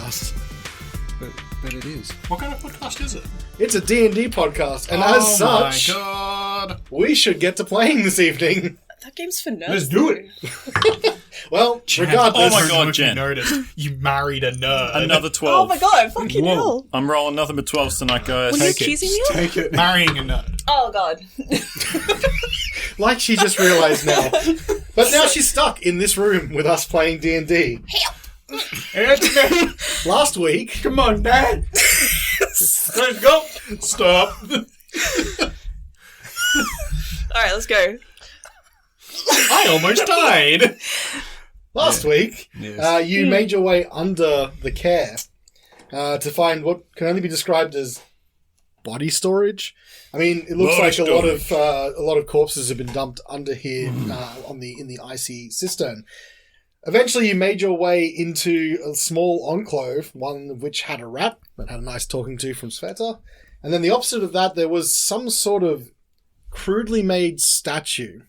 podcast. But it is. What kind of podcast is it? It's a D&D podcast, and as such, my god. we should get to playing this evening. That game's for nerds. Let's do it. Well, regardless. Oh my god, Jen. Noticed, you married a nerd. Another 12. Oh my god, fucking hell. I'm rolling nothing but 12s tonight, guys. Were you accusing me of? Take it. Marrying a nerd. Oh god. Like she just realised now. But now she's stuck in this room with us playing D&D. Last week... Come on, Dad. Let's go. Stop. Alright, let's go. I almost died. Last week, Yes. you made your way under the Caer to find what can only be described as body storage. I mean, it looks Body like a lot of corpses have been dumped under here in the icy cistern. Eventually, you made your way into a small enclave, one of which had a rat that had a nice talking to from Svieta, and then the opposite of that, there was some sort of crudely made statue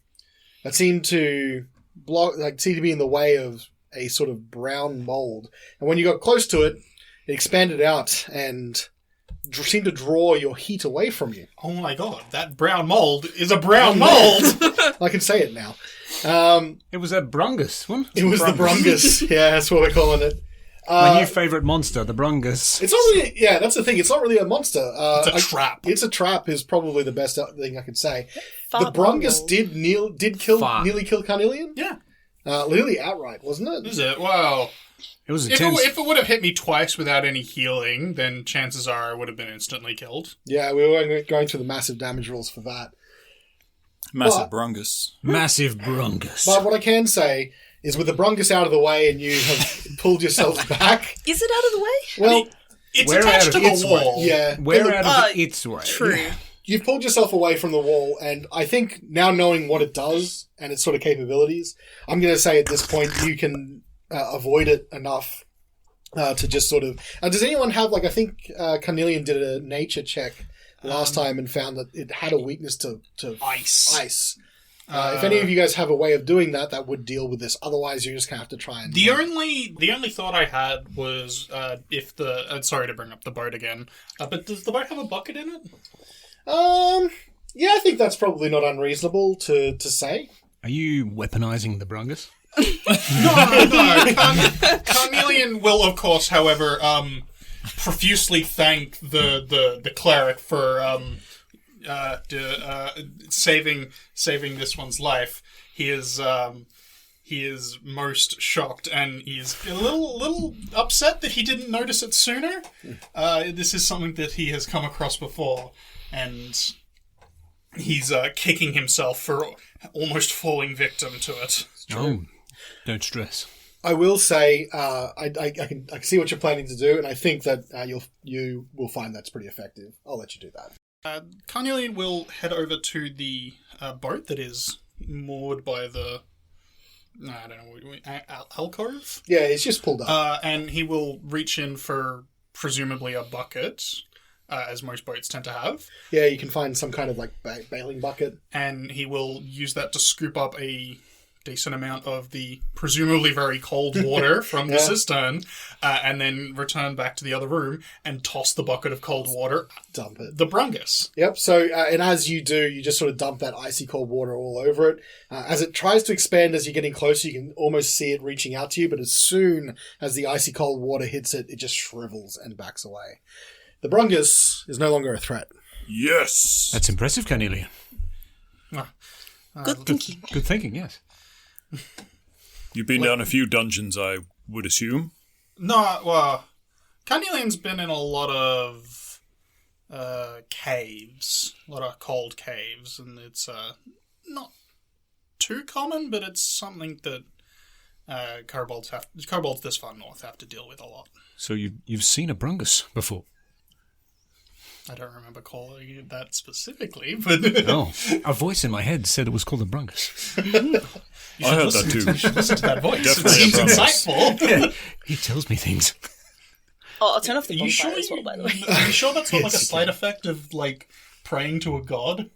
that seemed to be in the way of a sort of brown mold. And when you got close to it, it expanded out and seemed to draw your heat away from you. Oh my god, that brown mold is a brown mold. I can say it now. It was a Brungus one. It was the Brungus. Yeah, that's what we're calling it. My new favourite monster, the Brungus. It's not really... Yeah, that's the thing. It's not really a monster. It's a trap. It's a trap is probably the best thing I could say. Fart The Brungus mold. did nearly kill Carnelian? Yeah. Nearly outright, wasn't it? Is it? Well, It was if intense. it would have hit me twice without any healing, then chances are I would have been instantly killed. Yeah, we were going through the massive damage rules for that. Massive But- Brungus. Massive Brungus. But what I can say is with the Brungus out of the way and you have pulled yourselves back, Is it out of the way? well, It's We're attached out to of the its wall. yeah. We're Look, out of its way. True. You've pulled yourself away from the wall, and I think now knowing what it does and its sort of capabilities, I'm going to say at this point you can avoid it enough to just sort of... does anyone have, I think Carnelian did a nature check last time and found that it had a weakness to Ice. If any of you guys have a way of doing that, that would deal with this. Otherwise, you're just going to have to try and... The only thought I had was if the... sorry to bring up the boat again, but does the boat have a bucket in it? Yeah, I think that's probably not unreasonable to say. Are you weaponizing the Brungus? No. Carnelian will, of course, however, profusely thank the cleric for saving this one's life. He is most shocked, and he's a little upset that he didn't notice it sooner. This is something that he has come across before, and he's kicking himself for almost falling victim to it. Oh, don't stress. I will say, I can see what you're planning to do, and I think that you will find that's pretty effective. I'll let you do that. Carnelian will head over to the boat that is moored by the... I don't know, alcove? Yeah, it's just pulled up. And he will reach in for presumably a bucket, as most boats tend to have. Yeah, you can find some kind of bailing bucket. And he will use that to scoop up a decent amount of the presumably very cold water from the cistern, and then return back to the other room and toss the bucket of cold water, Dump it. the Brungus. Yep, so, and as you do, you just sort of dump that icy cold water all over it. As it tries to expand as you're getting closer, you can almost see it reaching out to you, but as soon as the icy cold water hits it, it just shrivels and backs away. The Brungus is no longer a threat. Yes! That's impressive, Carnelian. Good thinking. Good thinking, yes. You've been down a few dungeons, I would assume. No, well, Carnelian's been in a lot of caves, a lot of cold caves, and it's not too common, but it's something that kobolds this far north have to deal with a lot. So you've seen a Brungus before? I don't remember calling it that specifically, but... Oh, a voice in my head said it was called a Brungus. I heard that too. You should listen to that voice. Definitely It seems a Brungus. insightful. He tells me things. Oh, I'll turn off the Are you bonfire sure? as well, by the way. Are you sure that's not like a side effect of praying to a god?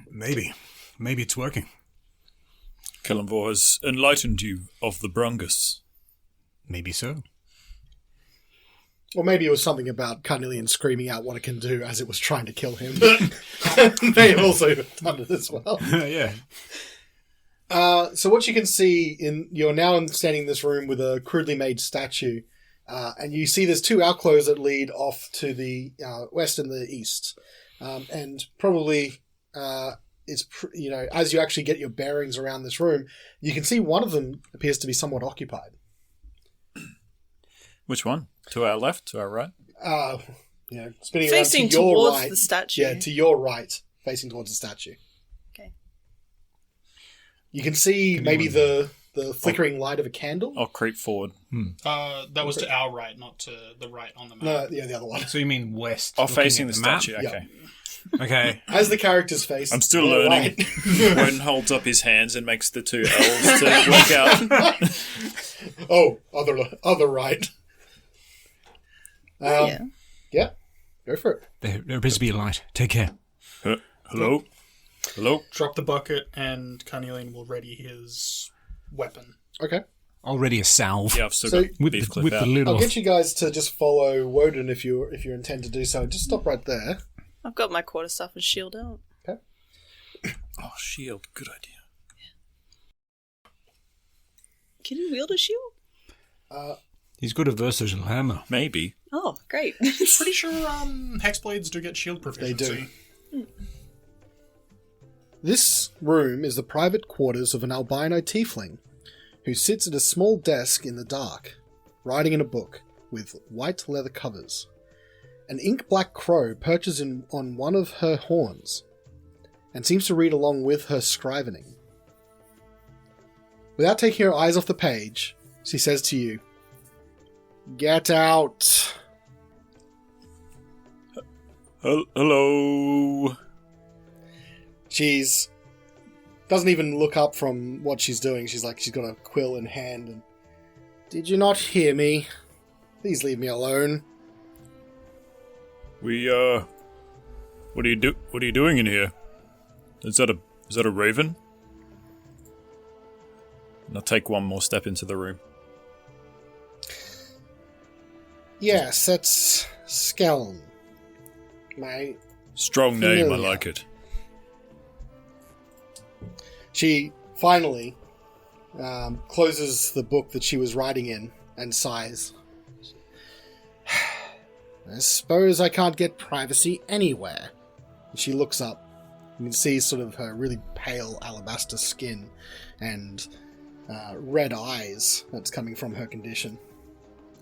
Maybe it's working. Callan has enlightened you of the Brungus. Maybe so. Or maybe it was something about Carnelian screaming out what it can do as it was trying to kill him. They have also done it as well. Yeah. So what you can see, you're now standing in this room with a crudely made statue, and you see there's 2 alcoves that lead off to the west and the east. And probably, as you actually get your bearings around this room, you can see one of them appears to be somewhat occupied. Which one? To our left? To our right? Spinning Facing around to your towards right. the statue. Yeah, to your right, facing towards the statue. Okay. You can see maybe the flickering light of a candle. I'll creep forward. That was to our right, not to the right on the map. No, yeah, the other one. So you mean west? Oh, looking facing at the map? statue. Yep. Okay. Okay. As the character's face. I'm still your learning. right. Wodun holds up his hands and makes the 2 L's to work out. Oh, other right. Yeah. Yeah, go for it. There appears to be a light. Take care. Hello? Hello? Drop the bucket, and Carnelian will ready his weapon. Okay. Already a salve. Yeah, I've still So- got With beef the, clip with out. the lid I'll off. get you guys to just follow Wodun if you intend to do so. Just stop right there. I've got my quarterstaff and shield out. Okay. Oh, shield. Good idea. Can you wield a shield? He's got a versatile hammer. Maybe. Oh, great. Pretty sure hexblades do get shield proficiency. do. This room is the private quarters of an albino tiefling who sits at a small desk in the dark, writing in a book with white leather covers. An ink-black crow perches on one of her horns and seems to read along with her scrivening. Without taking her eyes off the page, she says to you, "Get out." Hello? She's doesn't even look up from what she's doing. She's got a quill in hand and, "Did you not hear me? Please leave me alone." What are you doing in here? Is that a raven? And I'll take one more step into the room. Yes, that's Callan. My Strong name, I Familiar. like it. She finally closes the book that she was writing in and sighs. "I suppose I can't get privacy anywhere." And she looks up. You can see sort of her really pale alabaster skin and red eyes that's coming from her condition.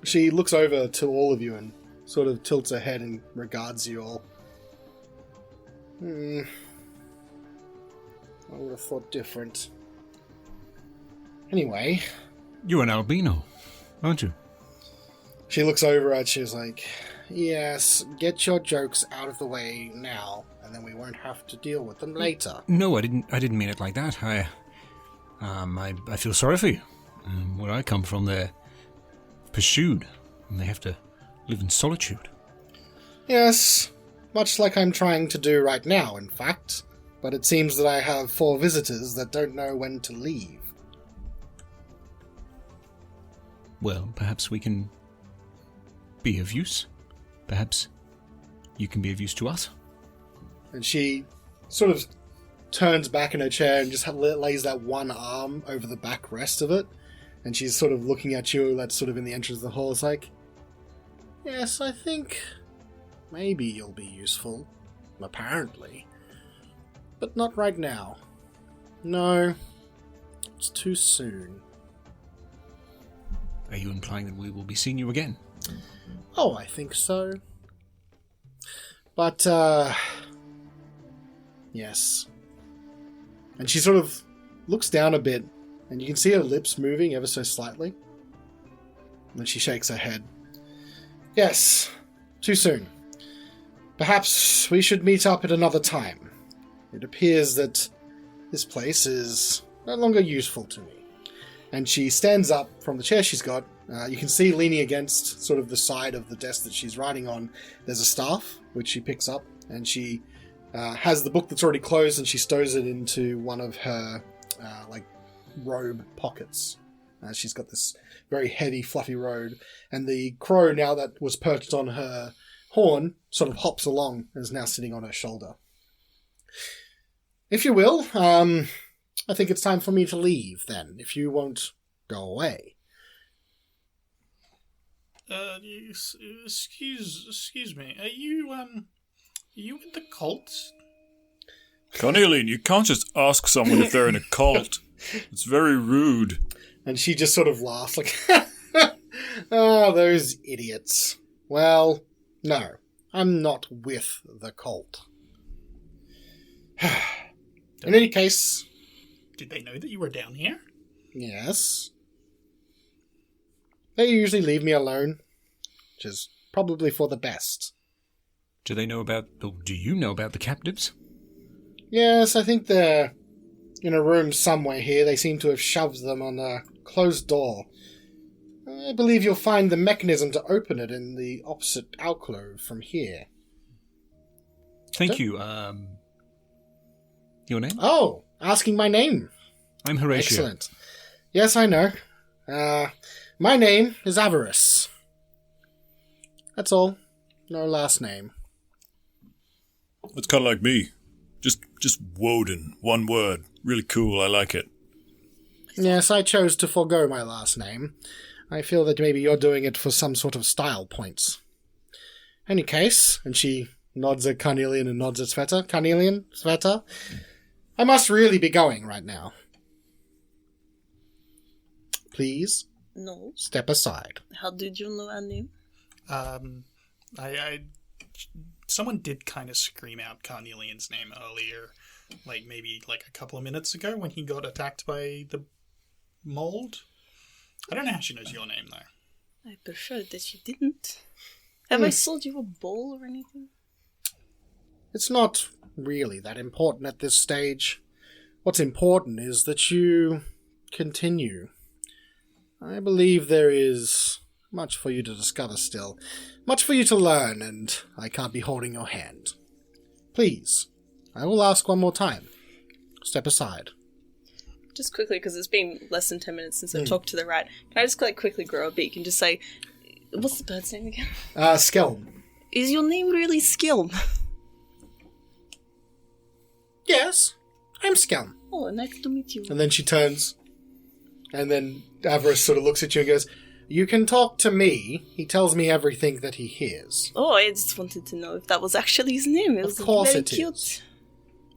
She looks over to all of you and sort of tilts her head and regards you all. I would have thought different. Anyway, You're an albino, aren't you? she looks over at you and is like, "Yes, get your jokes out of the way now, and then we won't have to deal with them later." No, I didn't mean it like that. I feel sorry for you. Where I come from, they're pursued, and they have to live in solitude. "Yes, much like I'm trying to do right now, in fact. But it seems that I have 4 visitors that don't know when to leave." Well, perhaps we can be of use. Perhaps you can be of use to us. And she sort of turns back in her chair and just lays that one arm over the backrest of it. And she's sort of looking at you, that's sort of in the entrance of the hall. It's like, "Yes, I think maybe you'll be useful. Apparently. But not right now. No, it's too soon." Are you implying that we will be seeing you again? "Oh, I think so. But, yes." And she sort of looks down a bit, and you can see her lips moving ever so slightly. And then she shakes her head. "Yes, too soon. Perhaps we should meet up at another time. It appears that this place is no longer useful to me." And she stands up from the chair she's got. You can see leaning against sort of the side of the desk that she's writing on, there's a staff, which she picks up, and she has the book that's already closed, and she stows it into one of her robe pockets. She's got this very heavy, fluffy robe, and the crow, now that was perched on her horn, sort of hops along and is now sitting on her shoulder. If you will, I think it's time for me to leave, then, if you won't go away. Excuse me. Are you in the cult? Carnelian, you can't just ask someone if they're in a cult. It's very rude. And she just sort of laughs, like, oh, those idiots. Well, no, I'm not with the cult. In any case... Did they know that you were down here? Yes. They usually leave me alone, which is probably for the best. Do you know about the captives? Yes, I think they're in a room somewhere here. They seem to have shoved them on a closed door. I believe you'll find the mechanism to open it in the opposite alcove from here. Thank you. Your name? Oh, asking my name. I'm Horacio. Excellent. Yes, I know. My name is Avarice. That's all. No last name. It's kind of like me. Just Wodun. One word. Really cool. I like it. Yes, I chose to forego my last name. I feel that maybe you're doing it for some sort of style points. Any case, and she nods at Carnelian and nods at Svieta. Carnelian, Svieta, I must really be going right now. Please No. step aside. How did you know our name? Someone did kind of scream out Carnelian's name earlier, maybe a couple of minutes ago when he got attacked by the mold. I don't know how she knows your name, though. I prefer that she didn't. Have I sold you a bowl or anything? It's not really that important at this stage. What's important is that you continue. I believe there is much for you to discover still. Much for you to learn, and I can't be holding your hand. Please, I will ask one more time. Step aside. Just quickly, because it's been less than 10 minutes since I've talked to the rat. Can I just quickly grow a beak and just say, what's the bird's name again? Skelm. Is your name really Skilm? Yes, I'm Skelm. Oh, nice to meet you. And then she turns, and then Avarice sort of looks at you and goes, you can talk to me. He tells me everything that he hears. Oh, I just wanted to know if that was actually his name. It was Of course very it cute. is.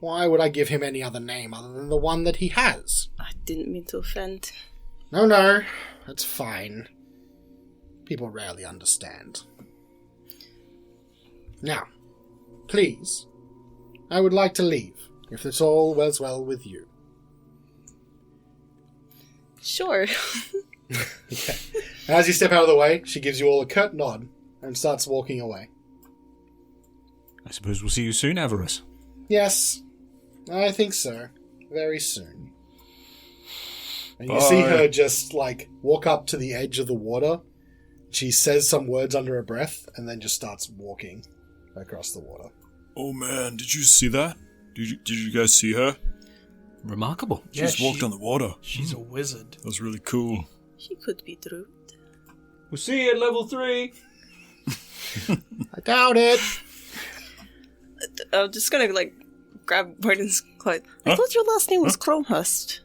Why would I give him any other name other than the one that he has? I didn't mean to offend. No, that's fine. People rarely understand. Now, please, I would like to leave, if it's all was well with you. Sure. Okay. As you step out of the way, she gives you all a curt nod and starts walking away. I suppose we'll see you soon, Avarice. Yes, I think so. Very soon. And you Bye. see her just, walk up to the edge of the water. She says some words under her breath and then just starts walking across the water. Oh man, did you see that? Did you guys see her? Remarkable. She just walked on the water. She's a wizard. That was really cool. She could be true. We'll see you at level 3. I doubt it. I'm just gonna, grab Wodun's clothes. I thought your last name was Cromhurst.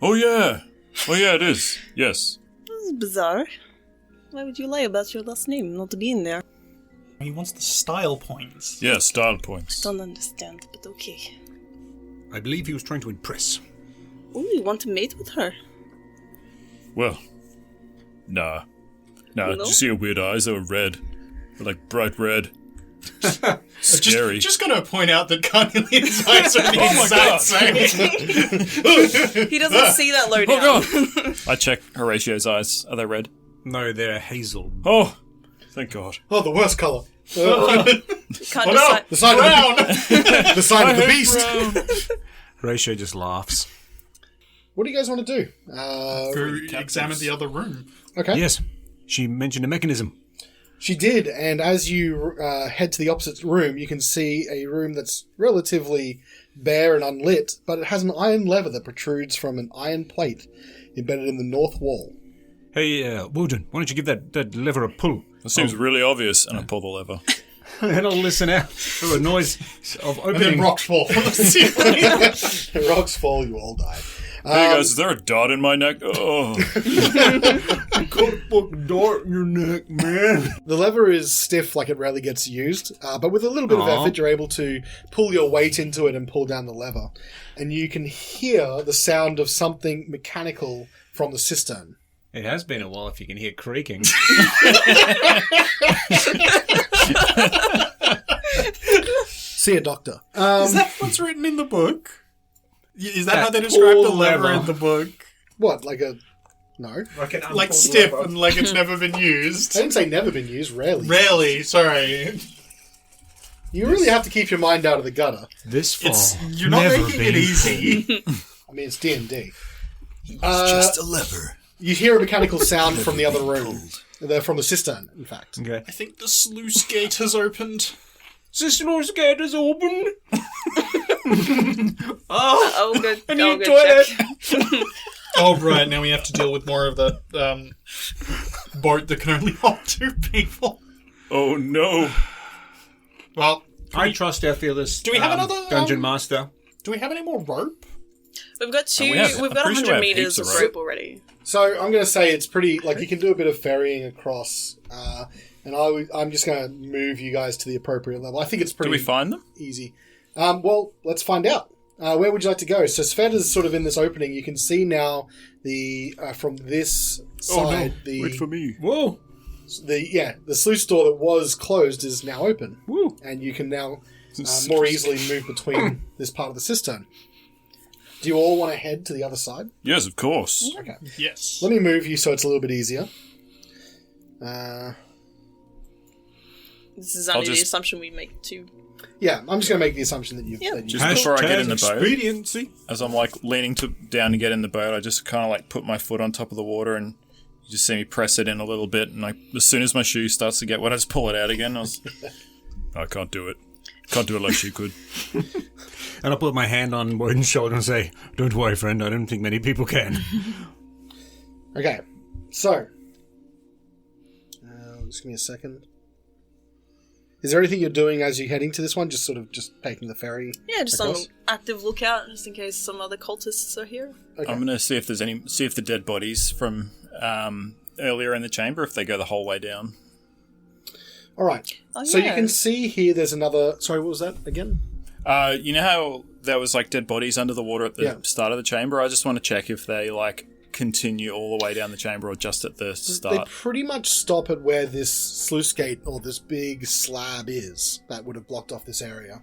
Oh yeah, it is. Yes. This is bizarre. Why would you lie about your last name not being there? He wants the style points. Yeah, style points. Don't understand, but okay. I believe he was trying to impress. Oh, you want to mate with her? Well, nah. No? Did you see her weird eyes? They were red. They're bright red. Scary. Just gonna point out that Carnelian's eyes are the Oh my exact same. He doesn't see that low down. Oh god! I check Horatio's eyes. Are they red? No, they're hazel. Oh, thank god. Oh, the worst colour. Can't decide. The sign of the, the sign of the beast. Horatio just laughs. What do you guys want to do? Go examine the other room. Okay. Yes, she mentioned a mechanism. She did, and as you head to the opposite room, you can see a room that's relatively bare and unlit, but it has an iron lever that protrudes from an iron plate embedded in the north wall. Hey, Wodun, why don't you give that lever a pull? That seems really obvious, and I pull the lever. And I'll listen out for a noise of And opening. then rocks fall from the ceiling. Rocks fall, you all die. Hey guys, is there a dot in my neck? Oh. Got a fucking dart in your neck, man. The lever is stiff, like it rarely gets used, but with a little bit of effort, you're able to pull your weight into it and pull down the lever. And you can hear the sound of something mechanical from the cistern. It has been a while if you can hear creaking. See a doctor. Is that what's written in the book? Is that how they describe the lever in the book? What, like a... No. Like stiff and like it's never been used. I didn't say never been used, rarely. Rarely, sorry. You really have to keep your mind out of the gutter. This far. You're not never making been. it easy. I mean, it's D&D. Just a lever. You hear a mechanical sound from the other room. They're from the cistern, in fact. Okay. I think the sluice gate has opened. The sluice gate is open. Oh, good. I Oh, need good toilet. check. Oh, right, now we have to deal with more of the boat that can only hold 2 people. Oh no. Well, I trust our fearless Do we have another, dungeon master. do we have any more rope? We've got two. we have- We've I'm got pretty sure 100 we have meters heaps of of rope already. So I'm going to say it's pretty... Like, you can do a bit of ferrying across, and I'm just going to move you guys to the appropriate level. I think it's Do pretty we find them? easy. Well, let's find out. Where would you like to go? So Sveta's sort of in this opening. You can see now the from this side Wait for me. Whoa. the sluice door that was closed is now open. Woo. And you can now more easily move between this part of the cistern. Do you all want to head to the other side? Yes, of course. Okay. Yes. Let me move you so it's a little bit easier. This is under the just- assumption we make two. Yeah, I'm just going to make the assumption that you've... Yeah. that Just you've before I get in the boat, Expediency. as I'm like leaning down to get in the boat, I just kind of like put my foot on top of the water and you just see me press it in a little bit. And as soon as my shoe starts to get wet, I just pull it out again. I can't do it. Can't do it like she could. And I'll put my hand on Wodun's shoulder and say, "Don't worry, friend. I don't think many people can." Okay, so... just give me a second. Is there anything you're doing as you're heading to this one? Just taking the ferry? Yeah, just across? on active lookout, just in case some other cultists are here. Okay. I'm gonna see if the dead bodies from earlier in the chamber, if they go the whole way down. All right. Oh, So you yeah. can see here there's another... Sorry, what was that again? You know how there was like dead bodies under the water at the Yeah. start of the chamber? I just want to check if they like continue all the way down the chamber or just at the They start. pretty much stop at where this sluice gate or this big slab is that would have blocked off this area.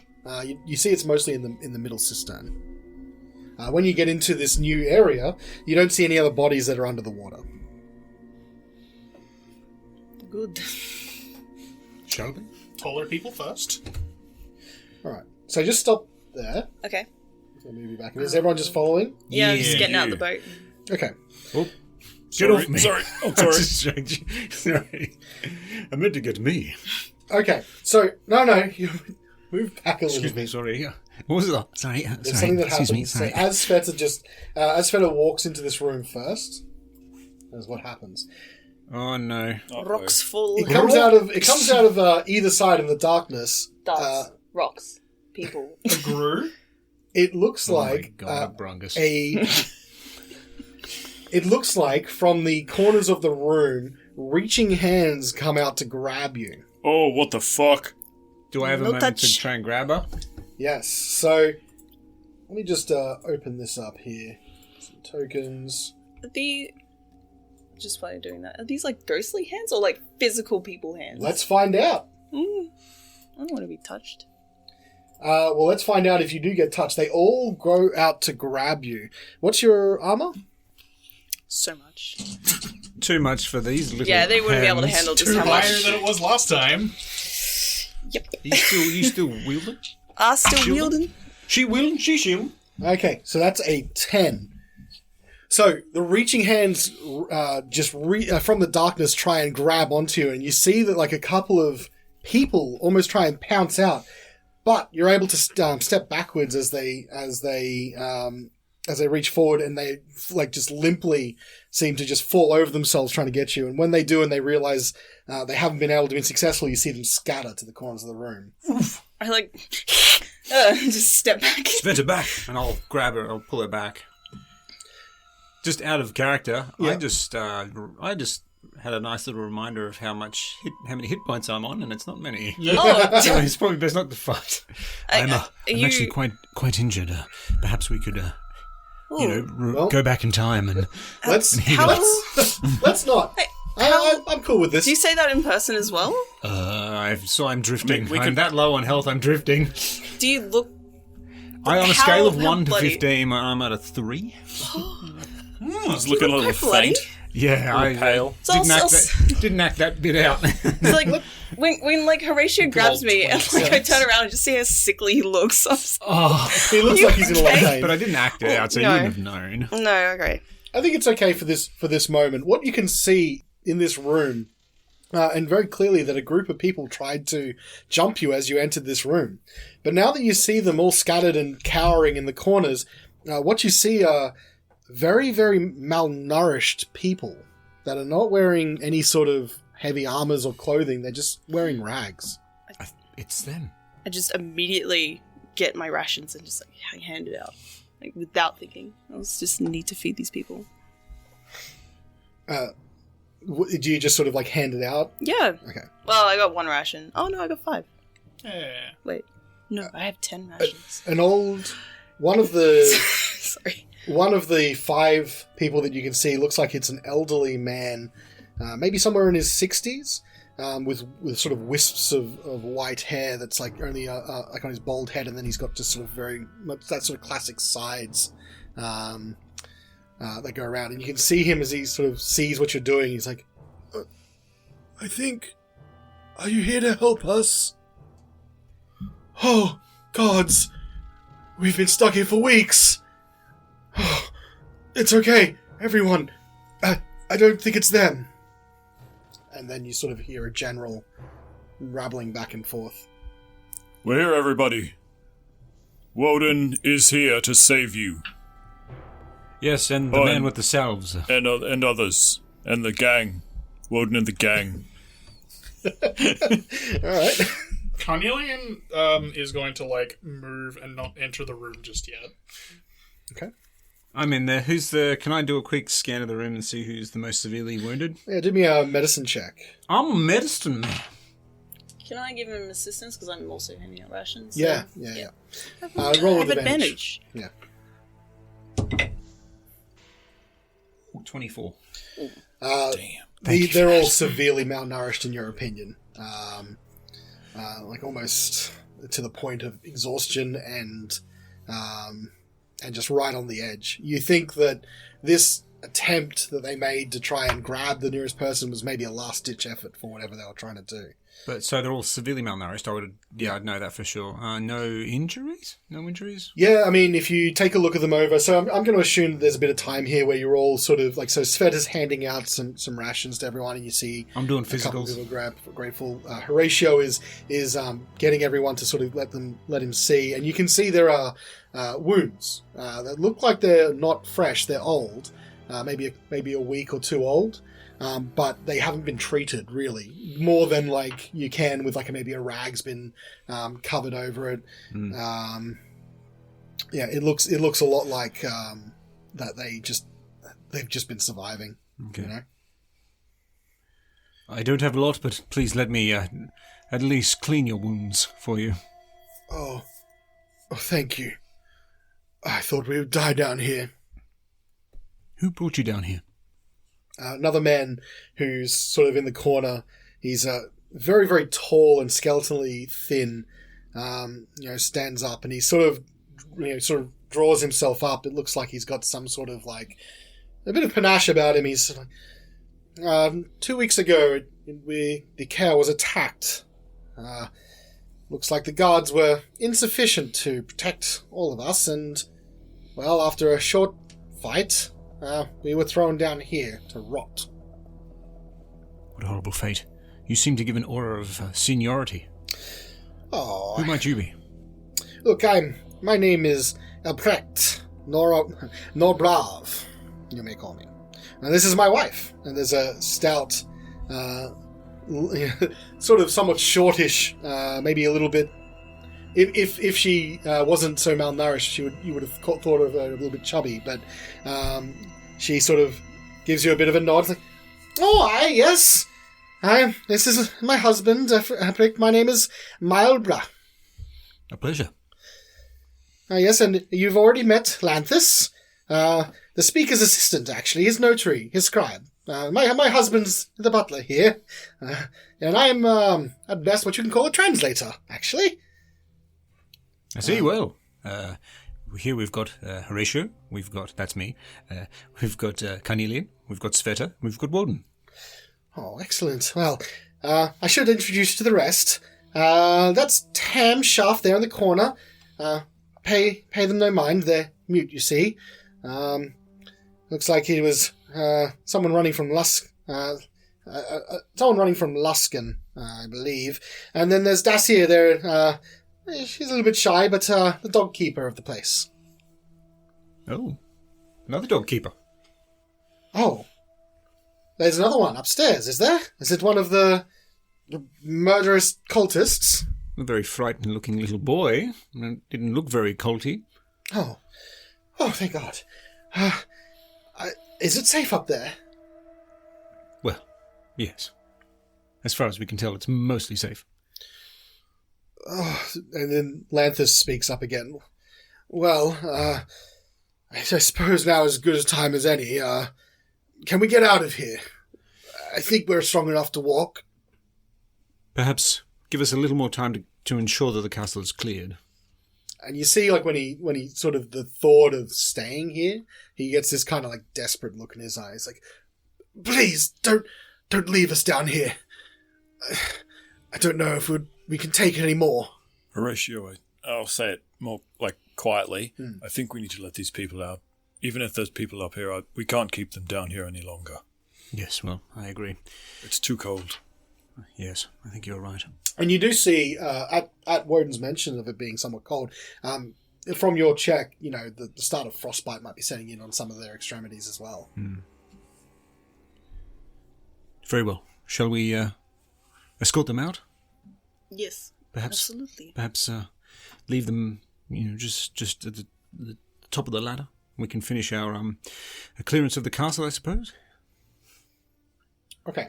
You see it's mostly in the middle cistern. When you get into this new area, you don't see any other bodies that are under the water. Good. Shall we? Taller people first. All right. So just stop there. Okay. I'll move you back. Is everyone just following? Yeah, Yeah, just getting out you. the boat. Okay. Oh, get off me. Sorry. Oh, That's sorry. strange. Sorry. I meant to get me. Okay. So, no. You move back a little Excuse bit. me, sorry. What was that? Sorry. There's Sorry. something that Excuse me, happens. So sorry. as Sveta walks into this room first, that's what happens. Oh, no. Rocks full. It comes out of either side in the darkness. Dust. Rocks. People. Grew. It looks Oh, like my God, Brungus. It looks like from the corners of the room, reaching hands come out to grab you. Oh, what the fuck? Do I have a No moment touch. to try and grab her? Yes. So let me just open this up here. Some tokens. Just while you're doing that, are these like ghostly hands or like physical people hands? Let's find out. I don't want to be touched. Well, let's find out if you do get touched. They all go out to grab you. What's your armor? So much. Too much for these little Yeah, they wouldn't be able to hands. handle just Too how higher much. than it was last time. Yep. You still wielding? Are still Shielding? wielding. She wielding, she shielding. Okay, so that's a 10. So the reaching hands from the darkness try and grab onto you, and you see that like a couple of people almost try and pounce out. but you're able to step backwards as they reach forward, and they like just limply seem to just fall over themselves trying to get you. And when they do, and they realize they haven't been able to be successful, you see them scatter to the corners of the room. I like just step back. Svieta back, and I'll grab her. I'll pull her back. Just out of character, Yeah. I just had a nice little reminder of how many hit points I'm on, and it's not many. Oh, So it's probably best not to fight. I'm you- actually quite injured. Perhaps we could, Well- go back in time and. Let's not. I'm cool with this. do you say that in person as well? I'm drifting. we I'm could- that low on health. I'm drifting. Do you look? On a How- scale of how 1 to bloody? 15, I'm at a 3. He's looking a little quite bloody. faint. Yeah, I pale. So I'll- didn't act that bit out. It's like when like Horatio grabs me and like I turn around and just see how sickly he looks. He looks like he's in a lot of pain. But I didn't act it out, so No. you wouldn't have known. No, okay. I think it's okay for this moment. What you can see in this room, and very clearly that a group of people tried to jump you as you entered this room. But now that you see them all scattered and cowering in the corners, what you see are very, very malnourished people that are not wearing any sort of heavy armors or clothing. They're just wearing rags. It's them. I just immediately get my rations and just like hand it out, like without thinking. I just need to feed these people. Do you just sort of like hand it out? Yeah. Okay. Well, I got 1 ration. Oh no, I got 5. Yeah. Wait, no, I have 10 rations. An old one of the Sorry. one of the 5 people that you can see looks like it's an elderly man, maybe somewhere in his 60s, with sort of wisps of white hair that's like only like on his bald head, and then he's got just sort of very much that sort of classic sides that go around, and you can see him as he sort of sees what you're doing. He's like, "I think, are you here to help us? Oh, gods, we've been stuck here for weeks." Oh, it's okay, everyone. I don't think it's them. And then you sort of hear a general rattling back and forth. We're here, everybody. Wodun is here to save you, Yes, and the Oh, man and- with the salves. and others, and the gang. Wodun and the gang. All right. Carnelian is going to like move and not enter the room just yet. Okay. I'm in there. Can I do a quick scan of the room and see who's the most severely wounded? Yeah, do me a medicine check. I'm a medicine man. Can I give him assistance because I'm also handing out rations? so- Yeah. Roll I with have advantage. Yeah. Ooh, 24. Damn. They're all severely malnourished in your opinion. Like almost to the point of exhaustion and just right on the edge. You think that this attempt that they made to try and grab the nearest person was maybe a last-ditch effort for whatever they were trying to do. But so they're all severely malnourished. I'd know that for sure. No injuries? No injuries? Yeah, I mean, if you take a look at them over, so I'm going to assume that there's a bit of time here where you're all sort of like, so Sveta's handing out some rations to everyone, and you see I'm doing a couple of physicals. people grateful. Horatio is getting everyone to sort of let him see, and you can see there are wounds that look like they're not fresh, they're old, maybe a week or 2 old. But they haven't been treated really more than like you can with like maybe a rag's been covered over it. Yeah, it looks a lot like that they've just been surviving. Okay. You know? I don't have a lot, but please let me at least clean your wounds for you. Oh, thank you. I thought we would die down here. Who brought you down here? Another man who's sort of in the corner. He's very, very tall and skeletally thin. Stands up and he sort of draws himself up. It looks like he's got some sort of like a bit of panache about him. He's like, 2 weeks ago, the Caer was attacked. Looks like the guards were insufficient to protect all of us, and well, after a short fight, we were thrown down here to rot. What a horrible fate. You seem to give an aura of seniority. Oh, Who might you be? Look, my name is Elprecht, nor Brav, you may call me. And this is my wife. And there's a stout, sort of somewhat shortish, maybe a little bit. If she wasn't so malnourished, you would have thought of her a little bit chubby. But she sort of gives you a bit of a nod, like, "Oh, aye, yes. This is my husband. My name is Milebra." A pleasure. Yes, and you've already met Lanthus, the speaker's assistant, actually, his notary, his scribe. My husband's the butler here, and I'm, at best, what you can call a translator, actually. I see, well. Here we've got Horacio, that's me, we've got Carnelian, we've got Svieta, we've got Wodun. Oh, excellent. Well, I should introduce you to the rest. That's Tam Shaft there in the corner. Pay them no mind, they're mute, you see. Looks like he was someone running from Luskan, I believe. And then there's Dacier there. She's a little bit shy, but the dog keeper of the place. Oh, another dog keeper. Oh, there's another one upstairs, is there? Is it one of the murderous cultists? A very frightened-looking little boy. Didn't look very culty. Oh, thank God. Is it safe up there? Well, yes. As far as we can tell, it's mostly safe. Oh, and then Lanthus speaks up again. Well, I suppose now is as good a time as any. Can we get out of here? I think we're strong enough to walk. Perhaps give us a little more time to ensure that the castle is cleared. And you see, like, when he sort of the thought of staying here, he gets this kind of like desperate look in his eyes, like, please don't leave us down here. I don't know if we can take it anymore. Horatio, I'll say it more like quietly. I think we need to let these people out. Even if there's people up here, we can't keep them down here any longer. Yes, well, I agree. It's too cold. Yes, I think you're right. And you do see, at Wodun's mention of it being somewhat cold, from your check, the start of frostbite might be setting in on some of their extremities as well. Very well. Shall we escort them out? Yes, Perhaps, absolutely. Perhaps leave them, just at the top of the ladder. We can finish our clearance of the castle, I suppose. Okay.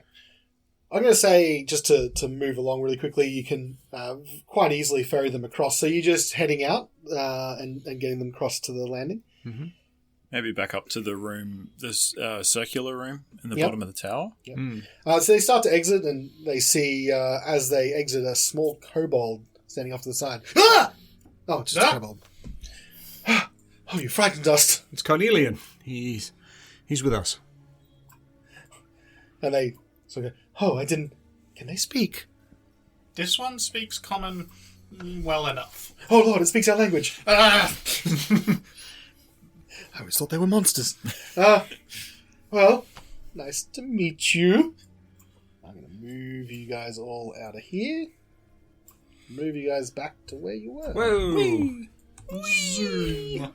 I'm going to say, just to move along really quickly, you can quite easily ferry them across. So you're just heading out and getting them across to the landing? Mm-hmm. Maybe back up to the room, this circular room in the bottom of the tower. Yep. So they start to exit, and they see, as they exit, a small kobold standing off to the side. Ah! Oh, it's just a kobold. Oh, you frightened us. It's Carnelian. He's with us. And they sort of go, oh, I didn't... Can they speak? This one speaks common well enough. Oh, Lord, it speaks our language. I always thought they were monsters. Well, nice to meet you. I'm going to move you guys all out of here. Move you guys back to where you were. Whoa!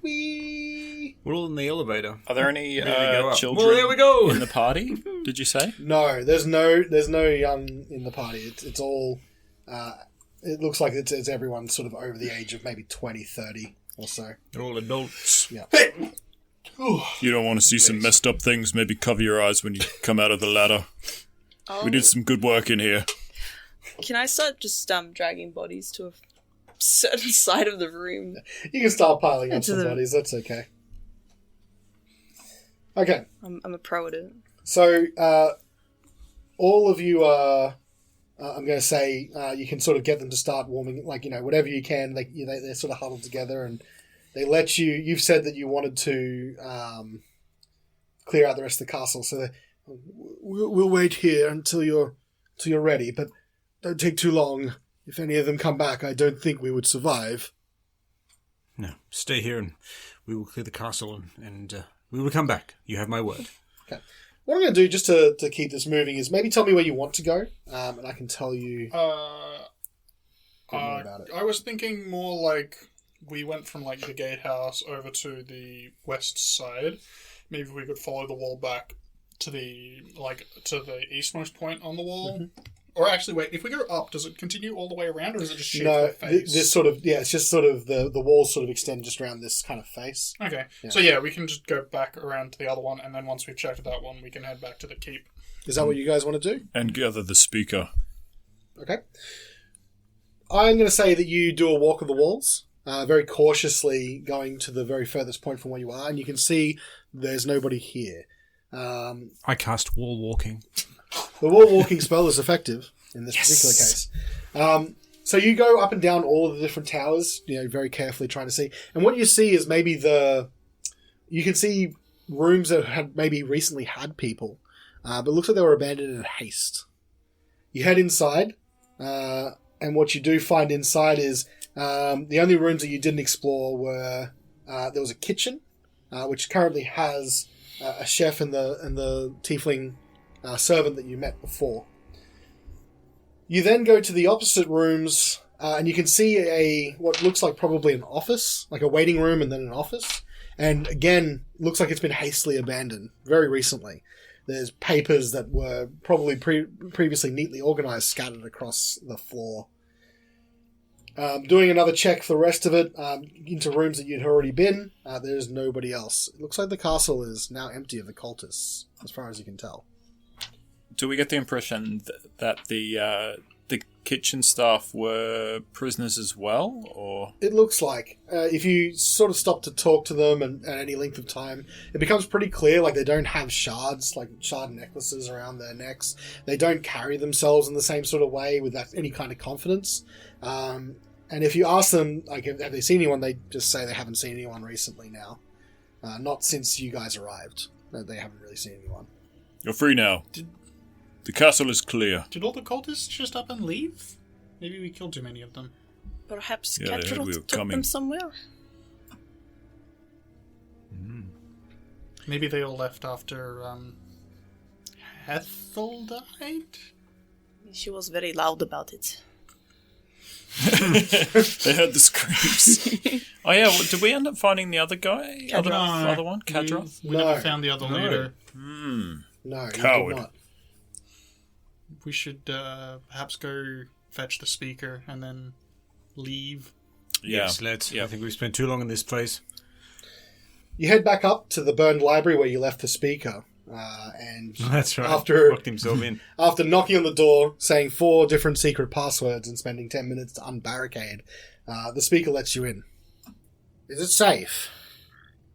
Whee! We're all in the elevator. Are there any children Well, there we go. in the party, did you say? No, there's no young in the party. It's all... it looks like it's everyone sort of over the age of maybe 20, 30 or so. They're all adults. Yeah. You don't want to see some messed up things, maybe cover your eyes when you come out of the ladder. We did some good work in here. Can I start just dragging bodies to a certain side of the room? You can start piling up Into some the- bodies. That's okay. Okay. I'm a pro at it. So, all of you are, I'm going to say, you can sort of get them to start warming, whatever you can. They're sort of huddled together, and they let you. You've said that you wanted to clear out the rest of the castle, so we'll wait here until you're ready. But don't take too long. If any of them come back, I don't think we would survive. No, stay here and we will clear the castle and we will come back. You have my word. Okay. What I'm going to do, just to keep this moving, is maybe tell me where you want to go, and I can tell you more about it. I was thinking more like we went from like the gatehouse over to the west side. Maybe we could follow the wall back to the eastmost point on the wall. Mm-hmm. Or actually, wait, if we go up, does it continue all the way around, or does it just shape the face? This sort of, it's just sort of the walls sort of extend just around this kind of face. Okay. Yeah. So yeah, we can just go back around to the other one, and then once we've checked that one, we can head back to the keep. Is that what you guys want to do? And gather the speaker. Okay. I'm going to say that you do a walk of the walls, very cautiously going to the very furthest point from where you are, and you can see there's nobody here. I cast wall walking. The wall walking spell is effective in this particular case. So you go up and down all of the different towers, very carefully trying to see. And what you see is maybe you can see rooms that had maybe recently had people, but it looks like they were abandoned in haste. You head inside, and what you do find inside is the only rooms that you didn't explore were there was a kitchen, which currently has a chef and the tiefling servant that you met before. You then go to the opposite rooms, and you can see what looks like probably an office, like a waiting room and then an office. And again, looks like it's been hastily abandoned very recently. There's papers that were probably previously neatly organized scattered across the floor. Doing another check for the rest of it, into rooms that you'd already been, there's nobody else. It looks like the castle is now empty of the cultists, as far as you can tell. Do we get the impression that the kitchen staff were prisoners as well, or...? It looks like. If you sort of stop to talk to them and at any length of time, it becomes pretty clear, like, they don't have shards, like shard necklaces around their necks. They don't carry themselves in the same sort of way with any kind of confidence. And if you ask them, like, have they seen anyone, they just say they haven't seen anyone recently now. Not since you guys arrived. They haven't really seen anyone. You're free now. The castle is clear. Did all the cultists just up and leave? Maybe we killed too many of them. Perhaps Yeah, Caer we were took coming. them somewhere? Maybe they all left after Ethel died? She was very loud about it. They heard the screams. Oh yeah, did we end up finding the other guy? Kadroth. Other one? Kadroth? We never found the other leader. No, you Coward. did not. We should perhaps go fetch the speaker and then leave. Yeah. Yes, let's. Yeah. I think we've spent too long in this place. You head back up to the burned library where you left the speaker. And That's right. After- Locked himself in. after knocking on the door, saying 4 different secret passwords and spending 10 minutes to unbarricade, the speaker lets you in. Is it safe?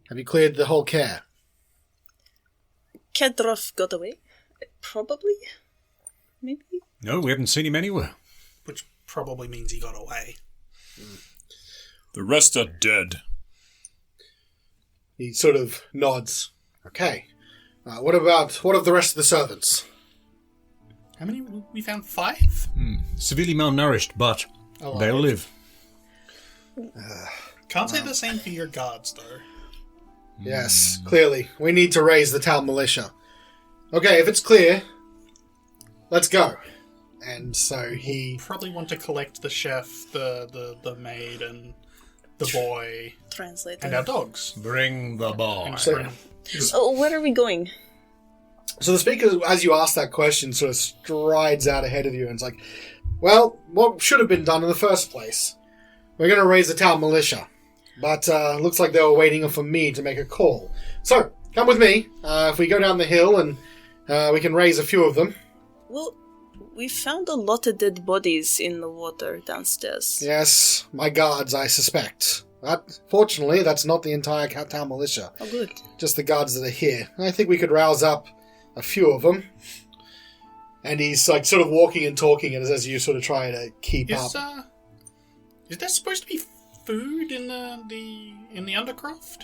Have you cleared the whole Caer? Kadroth got away? Probably? Maybe? No, we haven't seen him anywhere. Which probably means he got away. The rest are dead. He sort of nods. Okay. What of the rest of the servants? How many? We found 5? Severely malnourished, but Alive. they'll live. Can't say the same for your guards, though. Yes, clearly. We need to raise the town militia. Okay, if it's clear, let's go. And so he... Probably want to collect the chef, the maid, and the boy, Translator. and our dogs. Bring the boy. So, Oh, where are we going? so the speaker, as you ask that question, sort of strides out ahead of you and is like, well, what should have been done in the first place? We're going to raise the town militia. But looks like they were waiting for me to make a call. So, come with me. If we go down the hill and we can raise a few of them. Well, we found a lot of dead bodies in the water downstairs. Yes, my guards, I suspect. But fortunately, that's not the entire town militia. Oh, good. Just the guards that are here. I think we could rouse up a few of them. And he's like sort of walking and talking as you sort of try to keep up. Is there supposed to be food in the Undercroft?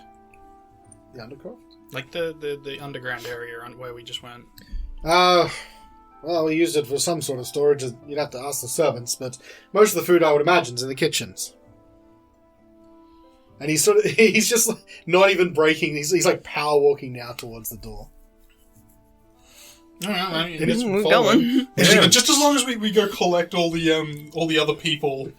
The Undercroft? Like the underground area where we just went. Well, we used it for some sort of storage. You'd have to ask the servants, but most of the food I would imagine is in the kitchens. And he's just like, not even breaking. He's like power walking now towards the door. We're going. Just as long as we go collect all the other people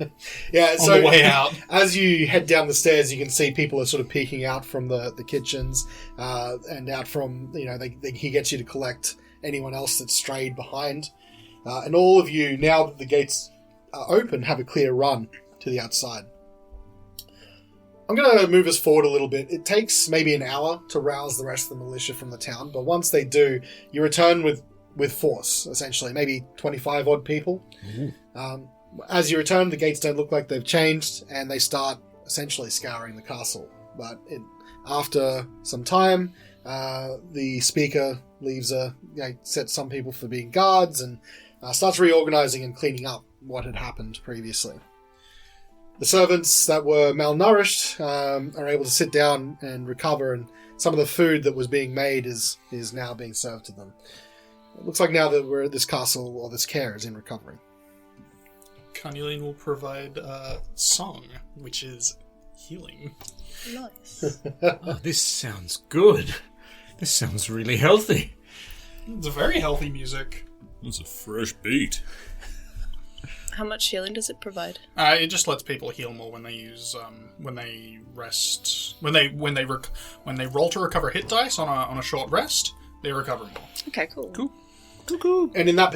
Yeah, on the way out. As you head down the stairs, you can see people are sort of peeking out from the kitchens and out from, he gets you to collect anyone else that's strayed behind. And all of you, now that the gates are open, have a clear run to the outside. I'm going to move us forward a little bit. It takes maybe an hour to rouse the rest of the militia from the town, but once they do, you return with force, essentially, maybe 25 odd people. As you return, the gates don't look like they've changed, and they start essentially scouring the castle. But after some time, the speaker leaves sets some people for being guards and starts reorganizing and cleaning up what had happened previously. The servants that were malnourished are able to sit down and recover, and some of the food that was being made is now being served to them. It looks like now that we're at this castle, or this Caer is in recovery. Carnelian will provide song, which is healing. Nice. Oh, this sounds good. This sounds really healthy. It's a very healthy music. That's a fresh beat. How much healing does it provide? It just lets people heal more when they use when they rest when they roll to recover hit dice on a short rest. They recover more. Okay, cool. Cool. And in that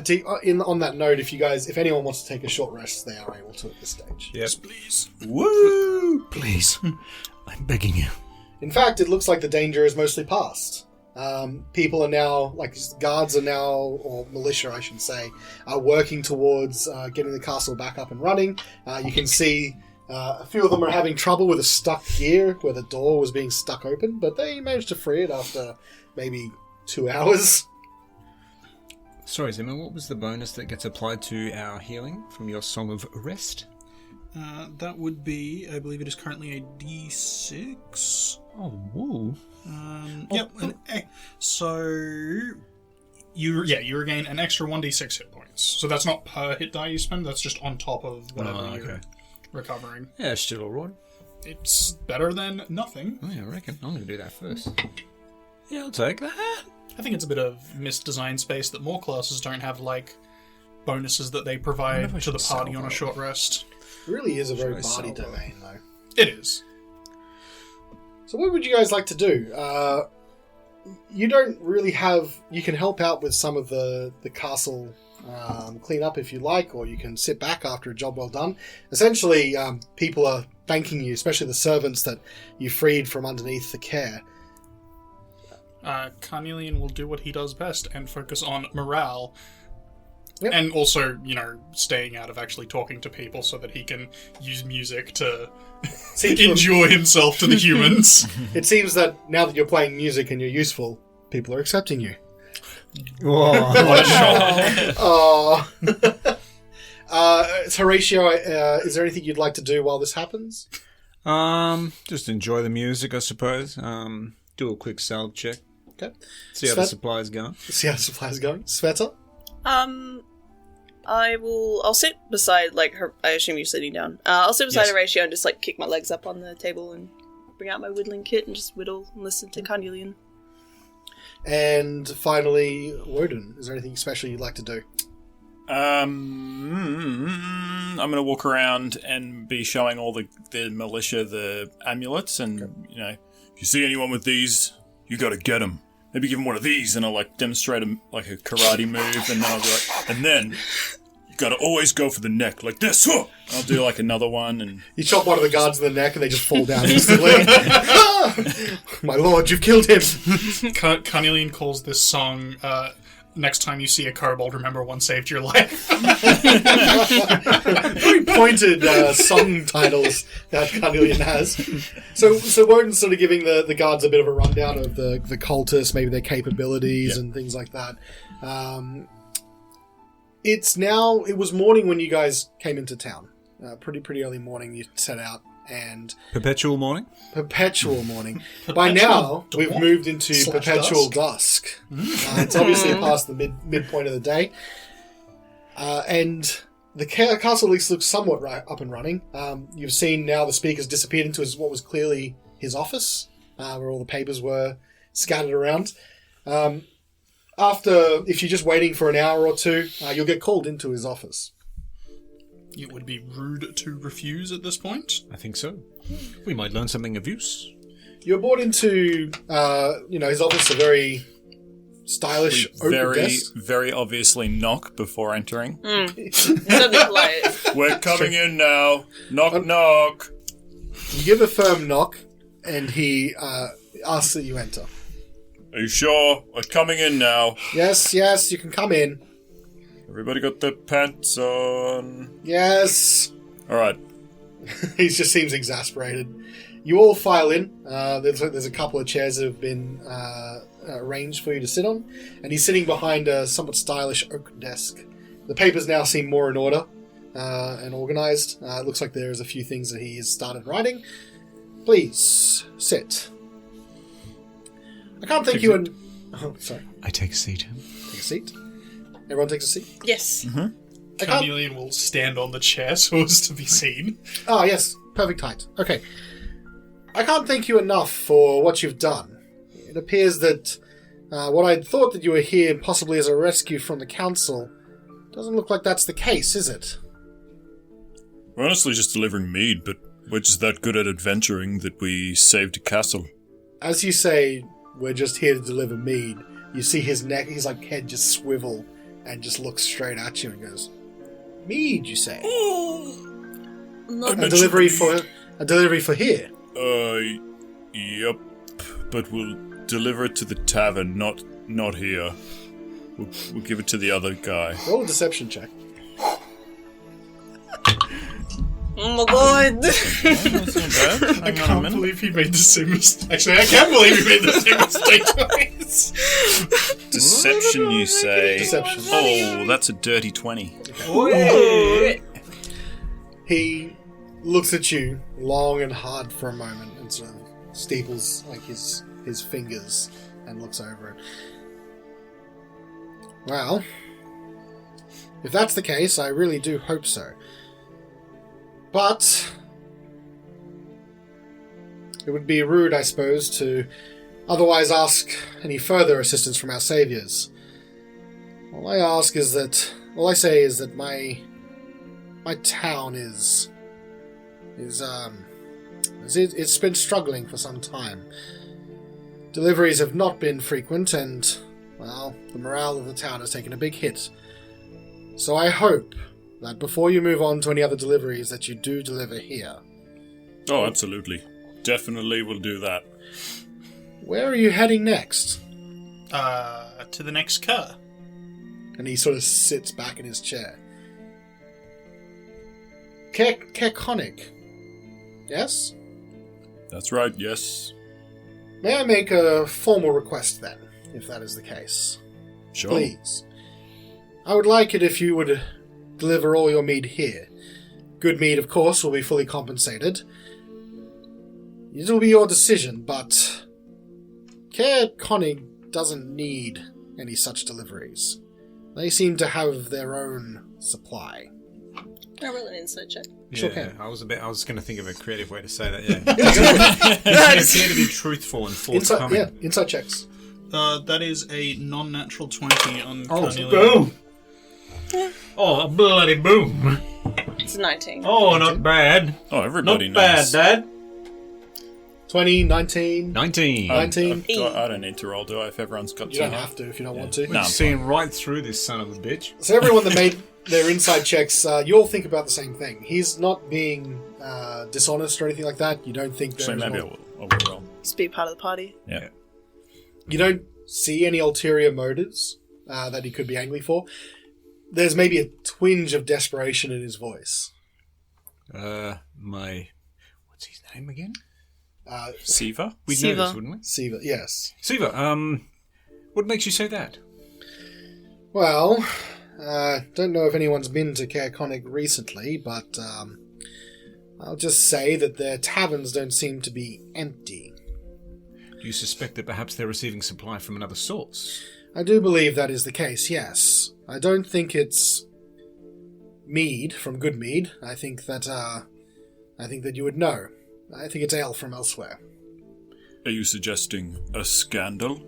on that note, if anyone wants to take a short rest, they are able to at this stage. Yes, Please. Woo! Please. I'm begging you. In fact, it looks like the danger is mostly past. People are now, guards are now, or militia, I should say, are working towards getting the castle back up and running. You can see a few of them are having trouble with a stuck gear where the door was being stuck open, but they managed to free it after maybe 2 hours. Sorry, Zimma, what was the bonus that gets applied to our healing from your Song of Rest? That would be, I believe it is currently a D6. Oh, woo. So you regain an extra 1d6 hit points. So that's not per hit die you spend. That's just on top of whatever you're recovering. Yeah, still alright. It's better than nothing. Oh, yeah, I reckon. I'm going to do that first. Yeah, I'll take that. I think it's a bit of misdesigned space that more classes don't have bonuses that they provide to the party on a short rest. It really is a very party domain, though. It is. So what would you guys like to do? You don't really have... You can help out with some of the castle cleanup if you like, or you can sit back after a job well done. Essentially, people are thanking you, especially the servants that you freed from underneath the Caer. Carnelian will do what he does best and focus on morale. Yep. And also, staying out of actually talking to people so that he can use music to enjoy himself to the humans. It seems that now that you're playing music and you're useful, people are accepting you. Whoa. What a shock. Oh. Horacio, is there anything you'd like to do while this happens? Just enjoy the music, I suppose. Do a quick salve check. Okay. See how the supplies go. See how the supplies going. Sveta? I'll sit beside, her, I assume you're sitting down. I'll sit beside Horacio and just, kick my legs up on the table and bring out my whittling kit and just whittle and listen to Carnelian. And finally, Wodun, is there anything special you'd like to do? I'm going to walk around and be showing all the militia the amulets, and, if you see anyone with these, you got to get them. Maybe give him one of these, and I'll demonstrate a karate move, and then I'll be and then you gotta always go for the neck, like this. I'll do another one, and you chop one of the guards in the neck, and they just fall down instantly. My lord, you've killed him. Carnelian calls this song. Next time you see a kobold, remember one saved your life. Very pointed song titles that Carnelian has. So Wodun's sort of giving the guards a bit of a rundown of the cultists, maybe their capabilities and things like that. It was morning when you guys came into town. Pretty early morning you set out. And Perpetual morning? Perpetual morning. By now, we've moved into perpetual dusk. It's obviously past the midpoint of the day. And the castle at least looks somewhat up and running. You've seen now the speaker's disappeared into what was clearly his office, where all the papers were scattered around. if you're just waiting for an hour or two, you'll get called into his office. It would be rude to refuse at this point. I think so. We might learn something of use. You're brought into, his office, a very stylish oak desk. Very obviously knock before entering. Something polite. We're coming in now. Knock, knock. You give a firm knock, and he asks that you enter. Are you sure? We're coming in now. Yes, you can come in. Everybody got their pants on? Yes. All right. He just seems exasperated. You all file in. There's a couple of chairs that have been arranged for you to sit on, and he's sitting behind a somewhat stylish oak desk. The papers now seem more in order and organised. It looks like there's a few things that he has started writing. Please sit. I can't thank you and... Oh, sorry. I take a seat. Take a seat. Everyone takes a seat. Yes. Carnelian will stand on the chair so as to be seen. Oh, yes. Perfect height. Okay. I can't thank you enough for what you've done. It appears that what I'd thought that you were here possibly as a rescue from the council doesn't look like that's the case, is it? We're honestly just delivering mead, but we're just that good at adventuring that we saved a castle. As you say, we're just here to deliver mead. You see his neck, his head just swivel and just looks straight at you and goes, "Mead, you say? A delivery for here." Yep. But we'll deliver it to the tavern, not here. We'll give it to the other guy. Roll a deception check. Oh my god. That's not bad. I can't believe he made the same mistake. Actually, I can't believe he made the same mistake twice. Deception, you say? Deception. Oh, that's a dirty 20. He looks at you long and hard for a moment and sort of steeples his fingers and looks over it. Well, if that's the case, I really do hope so. But it would be rude, I suppose, to otherwise ask any further assistance from our saviors. All I say is that my town it's been struggling for some time. Deliveries have not been frequent, and well, the morale of the town has taken a big hit. So I hope that before you move on to any other deliveries, that you do deliver here. Oh, absolutely. Definitely will do that. Where are you heading next? To the next Caer. And he sort of sits back in his chair. Caer. Yes? That's right, yes. May I make a formal request then, if that is the case? Sure. Please. I would like it if you would deliver all your mead here. Good mead, of course, will be fully compensated. It will be your decision, but Caer doesn't need any such deliveries. They seem to have their own supply. I roll an insight check. Sure Yeah, can. I was going to think of a creative way to say that. Yeah, you appear to be truthful and forthcoming. Insight checks. That is a non-natural 20 on Oh, Carnelian. boom! Oh, a bloody boom! It's 19. Oh, not bad. Oh, everybody Not knows. bad, Dad. 20, 19. 19. 19. I don't need to roll, do I? If everyone's got You don't have to if you don't want to. We're I'm seeing right through this son of a bitch. So everyone that made their inside checks, you all think about the same thing. He's not being dishonest or anything like that. You don't think Actually, there's maybe no- I will roll. Just be part of the party. Yeah. You don't see any ulterior motives that he could be angry for. There's maybe a twinge of desperation in his voice. What's his name again? Siva? We'd Siva. know this, wouldn't we? Siva, yes. Siva, what makes you say that? Well, don't know if anyone's been to Caer recently, but I'll just say that their taverns don't seem to be empty. Do you suspect that perhaps they're receiving supply from another source? I do believe that is the case, yes. I don't think it's mead from good mead. I think that you would know. I think it's ale from elsewhere. Are you suggesting a scandal?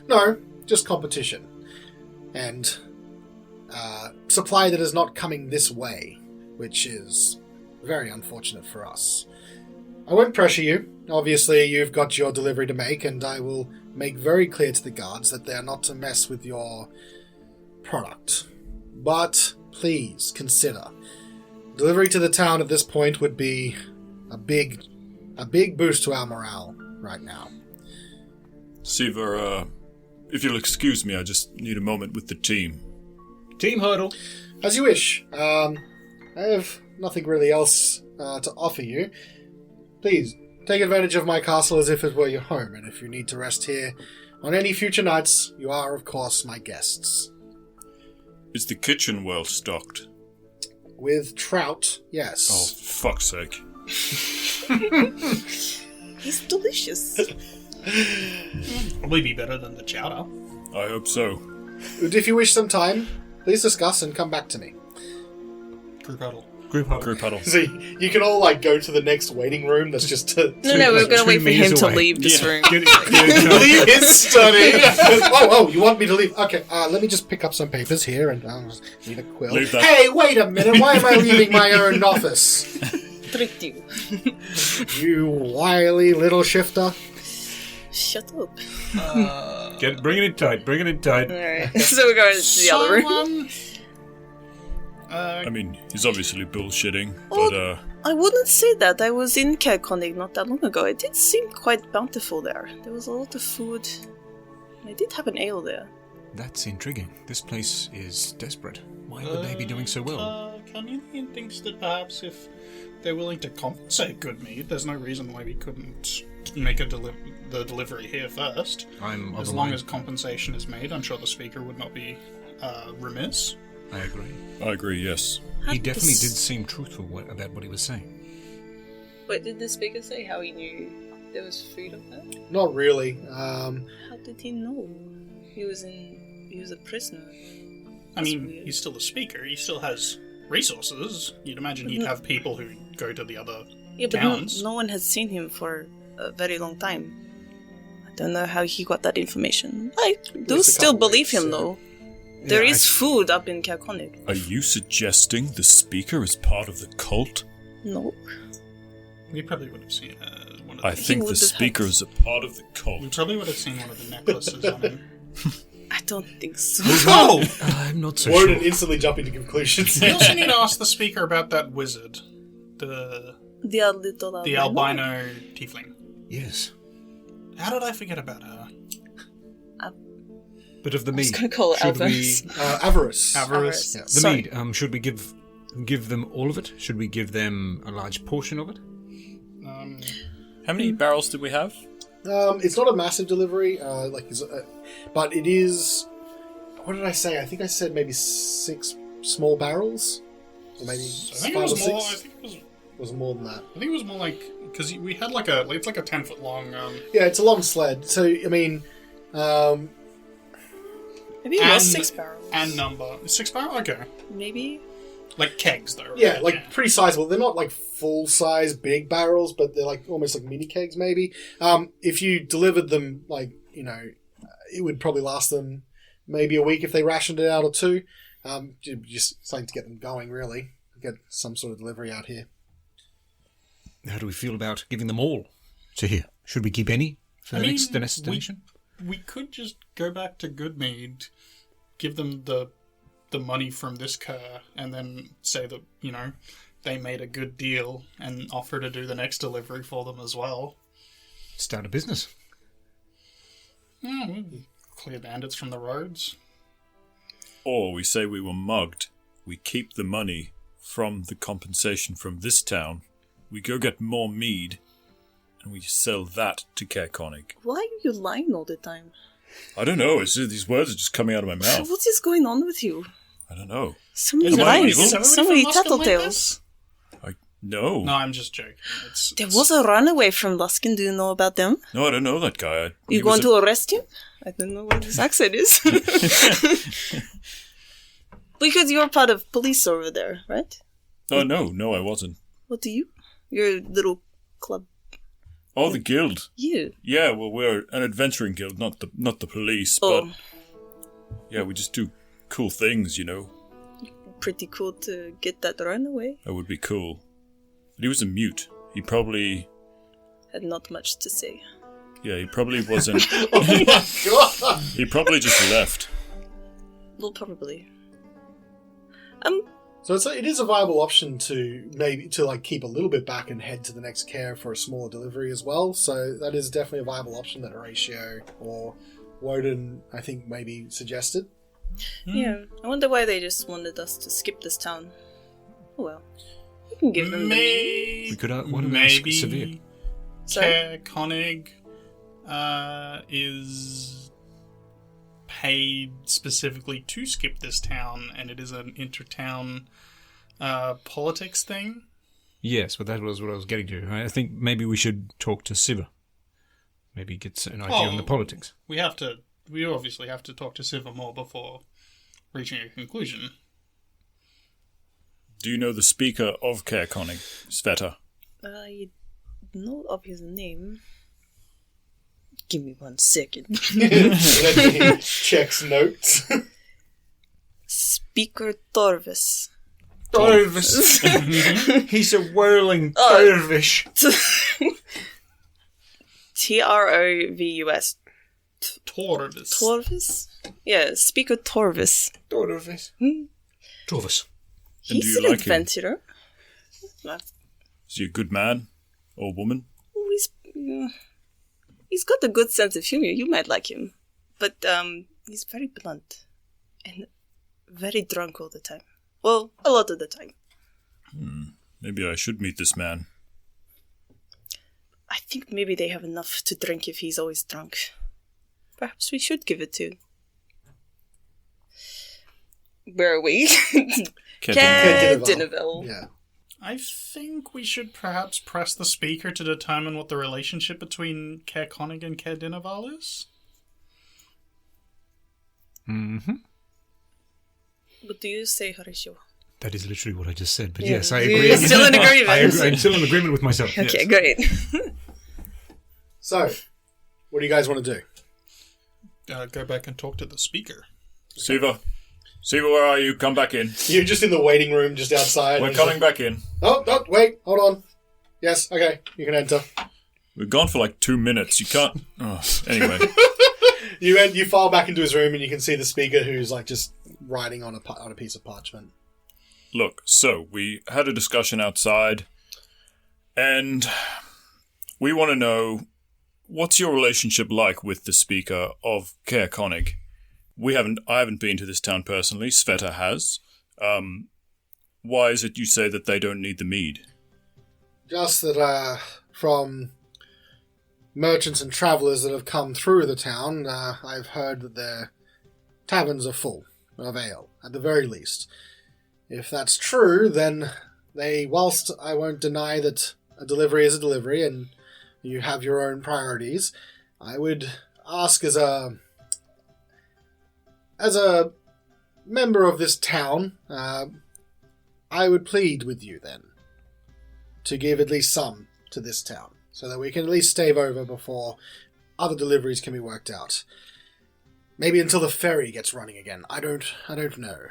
No, just competition. and supply that is not coming this way, which is very unfortunate for us. I won't pressure you. Obviously, you've got your delivery to make, and I will make very clear to the guards that they are not to mess with your product. But please consider, delivery to the town at this point would be a big boost to our morale right now. Siva, if you'll excuse me, I just need a moment with the team. Team huddle. As you wish. I have nothing really else to offer you. Please, take advantage of my castle as if it were your home, and if you need to rest here on any future nights, you are, of course, my guests. Is the kitchen well stocked? With trout, Oh, yes. for fuck's sake. He's delicious. Probably be better than the chowder. I hope so. If you wish some time, please discuss and come back to me. Group huddle. Group huddle. Group huddle. So you can all, go to the next waiting room that's just to... No, we're gonna wait for him meters to away. leave this room. leave his study. Oh, you want me to leave? Okay, let me just pick up some papers here and need a quill. Leave that. Hey, wait a minute. Why am I leaving my own office? Tricked you. You wily little shifter. Shut up. Bring it tight. Alright, so we're going to the other room. I mean, he's obviously bullshitting, Oh. but, I wouldn't say that. I was in Caer not that long ago. It did seem quite bountiful there. There was a lot of food. I did have an ale there. That's intriguing. This place is desperate. Why would they be doing so well? Carnelian thinks that perhaps if they're willing to compensate good mead, there's no reason why we couldn't make the delivery here first. I'm As long as compensation is made, I'm sure the speaker would not be remiss. I agree. I agree, yes. He definitely did seem truthful about what he was saying. Wait, did the speaker say how he knew there was food up there? Not really. How did he know? He was a prisoner. I mean, weird. he's still a speaker. He still has resources. You'd imagine he'd have people who go to the other Yeah, but towns. no one has seen him for a very long time. I don't know how he got that information. I do least a still couple believe weeks, him, yeah. though. There Yeah, is food up in Caer. Are you suggesting the speaker is part of the cult? No. We probably would have seen one of I the... think would the have speaker had- is a part of the We cult. probably would have seen one of the necklaces on him. I don't think so. Oh! I'm not so Wodun sure. instantly jumping to conclusions. We also need to ask the speaker about that wizard. The The albino tiefling. Yes. How did I forget about her? But of the I was mead, going to call it should we... Avarice. Avarice. Avarice. Yeah, the Sorry. mead, should we give them all of it? Should we give them a large portion of it? How many barrels did we have? It's not a massive delivery, but it is... What did I say? I think I said maybe 6 small barrels? Or maybe I think 5 it or was 6? more. I think It was more than that. it was more like because we had it's like a 10-foot long. Yeah, it's a long sled. So, I mean... Maybe it was 6 barrels. And number 6 barrel. Okay, Maybe. like kegs though. Right? Yeah, pretty sizable. They're not full-size big barrels, but they're almost like mini kegs maybe. If you delivered them, it would probably last them maybe a week if they rationed it out or 2. Just something to get them going, really. Get some sort of delivery out here. How do we feel about giving them all to here? Should we keep any for the next destination? We could just go back to Goodmead, give them the money from this Caer, and then say that they made a good deal and offer to do the next delivery for them as well. Start a business. Yeah, we'll clear bandits from the roads. Or we say we were mugged. We keep the money from the compensation from this town. We go get more mead, and we sell that to Caer. Why are you lying all the time? I don't know. These words are just coming out of my mouth. What is going on with you? I don't know. So many Is it lies, evil? so many Somebody from Luskin like tattletales. No. No, I'm just joking. There was a runaway from Luskin. Do you know about them? No, I don't know that guy. You going to arrest him? I don't know what his accent is. Because you're part of police over there, right? Oh, no, I wasn't. What do you? Your little club. Oh, the guild. You. Yeah, well, we're an adventuring guild, not the police, Oh. but yeah, we just do cool things, you know. Pretty cool to get that runaway. That would be cool. But he was a mute. He probably... Had not much to say. Yeah, he probably wasn't... Oh my god! He probably just left. Well, probably. So it is a viable option to keep a little bit back and head to the next Caer for a smaller delivery as well. So that is definitely a viable option that Horacio or Wodun, I think, maybe suggested. Yeah, I wonder why they just wanted us to skip this town. Oh well, we can give them Maybe. We could ask Svieta. Sorry? Koenig is paid specifically to skip this town, and it is an intertown politics thing. Yes, but that was what I was getting to. I think maybe we should talk to Siva. Maybe get an idea on the politics. We obviously have to talk to Siva more before reaching a conclusion. Do you know the speaker of Caer, Svieta? I know of his name. Give me 1 second. Let me checks notes. Speaker Torvis. Torvis. He's a whirling dervish. Trovus. Torvis. Torvis? Yeah, Speaker Torvis. Torvis. Torvis. And do He's you an like him? adventurer. Is he a good man? Or woman? Oh, he's got a good sense of humor. You might like him. But he's very blunt. And very drunk all the time. Well, a lot of the time. Maybe I should meet this man. I think maybe they have enough to drink if he's always drunk. Perhaps we should give it to... Where are we? Dinnerville. Yeah. I think we should perhaps press the speaker to determine what the relationship between Caer Konig and Caer Dinnerval is. Mm-hmm. What do you say, Horacio? That is literally what I just said. But Yeah. yes, I agree. You're still in agreement. I'm still in agreement with myself. Okay, yes. great. So, what do you guys want to do? Go back and talk to the speaker. Siva, where are you? Come back in. You're just in the waiting room, just outside. We're coming back in. Oh, wait, hold on. Yes, okay, you can enter. We're gone for like 2 minutes. You can't... Oh, anyway. You file back into his room and you can see the speaker who's like just writing on a piece of parchment. Look, so we had a discussion outside, and we want to know, what's your relationship like with the speaker of Caer Konig? I haven't been to this town personally. Svieta has. Why is it you say that they don't need the mead? Just that from merchants and travellers that have come through the town, I've heard that their taverns are full of ale, at the very least. If that's true, then whilst I won't deny that a delivery is a delivery and you have your own priorities, I would ask as a member of this town, I would plead with you then to give at least some to this town, so that we can at least stave over before other deliveries can be worked out. Maybe until the ferry gets running again. I don't know.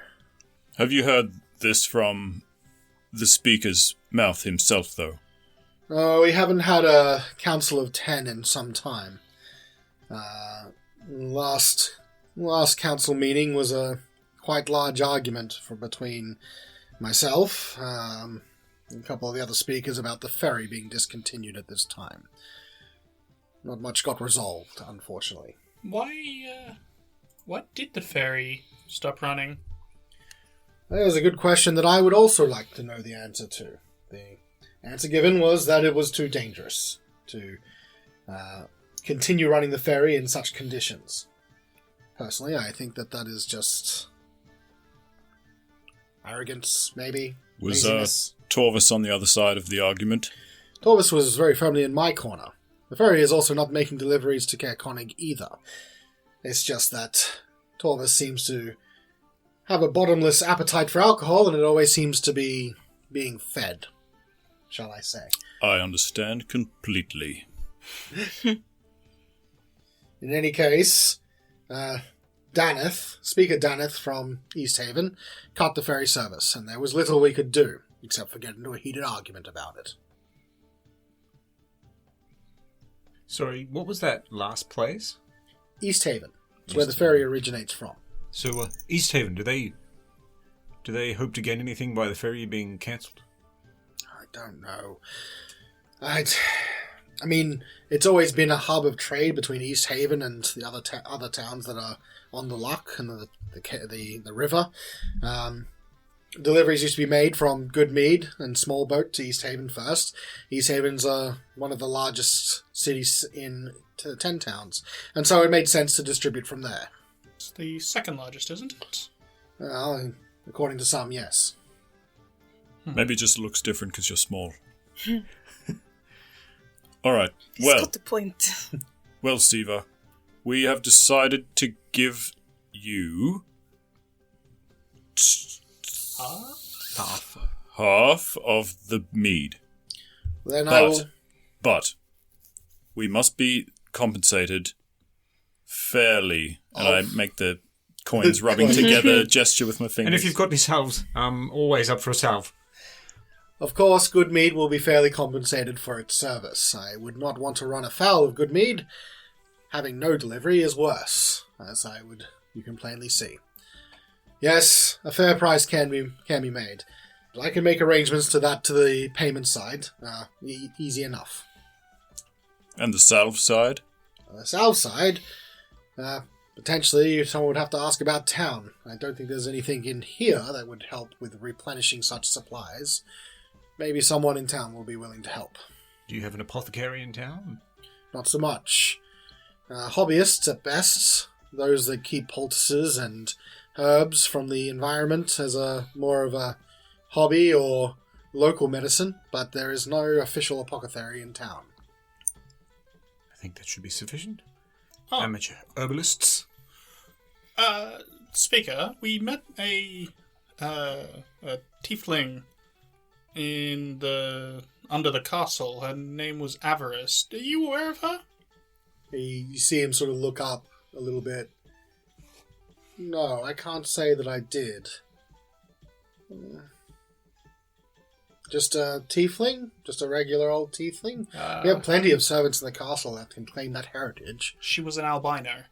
Have you heard this from the speaker's mouth himself, though? Oh, we haven't had a council of 10 in some time. Last council meeting was a quite large argument between myself and a couple of the other speakers about the ferry being discontinued at this time. Not much got resolved, unfortunately. What did the ferry stop running? That is a good question that I would also like to know the answer to. The answer given was that it was too dangerous to continue running the ferry in such conditions. Personally, I think that is just arrogance, maybe. Was laziness. Torvis on the other side of the argument? Torvis was very firmly in my corner. The ferry is also not making deliveries to Caer Konig either. It's just that Torvis seems to have a bottomless appetite for alcohol, and it always seems to be being fed, shall I say. I understand completely. In any case, Speaker Daneth from East Haven, cut the ferry service, and there was little we could do, except for get into a heated argument about it. Sorry, what was that last place? East Haven. It's where the ferry originates from. So, East Haven, do they hope to gain anything by the ferry being cancelled? I don't know. I mean, it's always been a hub of trade between East Haven and the other towns that are on the loch and the river. Deliveries used to be made from Goodmead and Small Boat to East Haven first. East Haven's one of the largest cities in the 10 towns, and so it made sense to distribute from there. It's the second largest, isn't it? Well, according to some, yes. Maybe it just looks different because you're small. All right. He's got the point. Well, Siva, we have decided to give you half of the mead. Then But we must be compensated fairly. And I make the coins rubbing together gesture with my fingers. And if you've got any salves, always up for a salve. Of course, Goodmead will be fairly compensated for its service. I would not want to run afoul of Goodmead. Having no delivery is worse, as you can plainly see. Yes, a fair price can be made. I can make arrangements to the payment side. Easy enough. And the salve side? On the south side, potentially someone would have to ask about town. I don't think there's anything in here that would help with replenishing such supplies. Maybe someone in town will be willing to help. Do you have an apothecary in town? Not so much. Hobbyists at best. Those that keep poultices and herbs from the environment as more of a hobby or local medicine, but there is no official apothecary in town. I think that should be sufficient. Oh. Amateur herbalists. Speaker, we met a tiefling under the castle. Her name was Avarice. Are you aware of her? You see him sort of look up a little bit. No, I can't say that I did. Just a tiefling? Just a regular old tiefling? We have plenty of servants in the castle that can claim that heritage. She was an albino.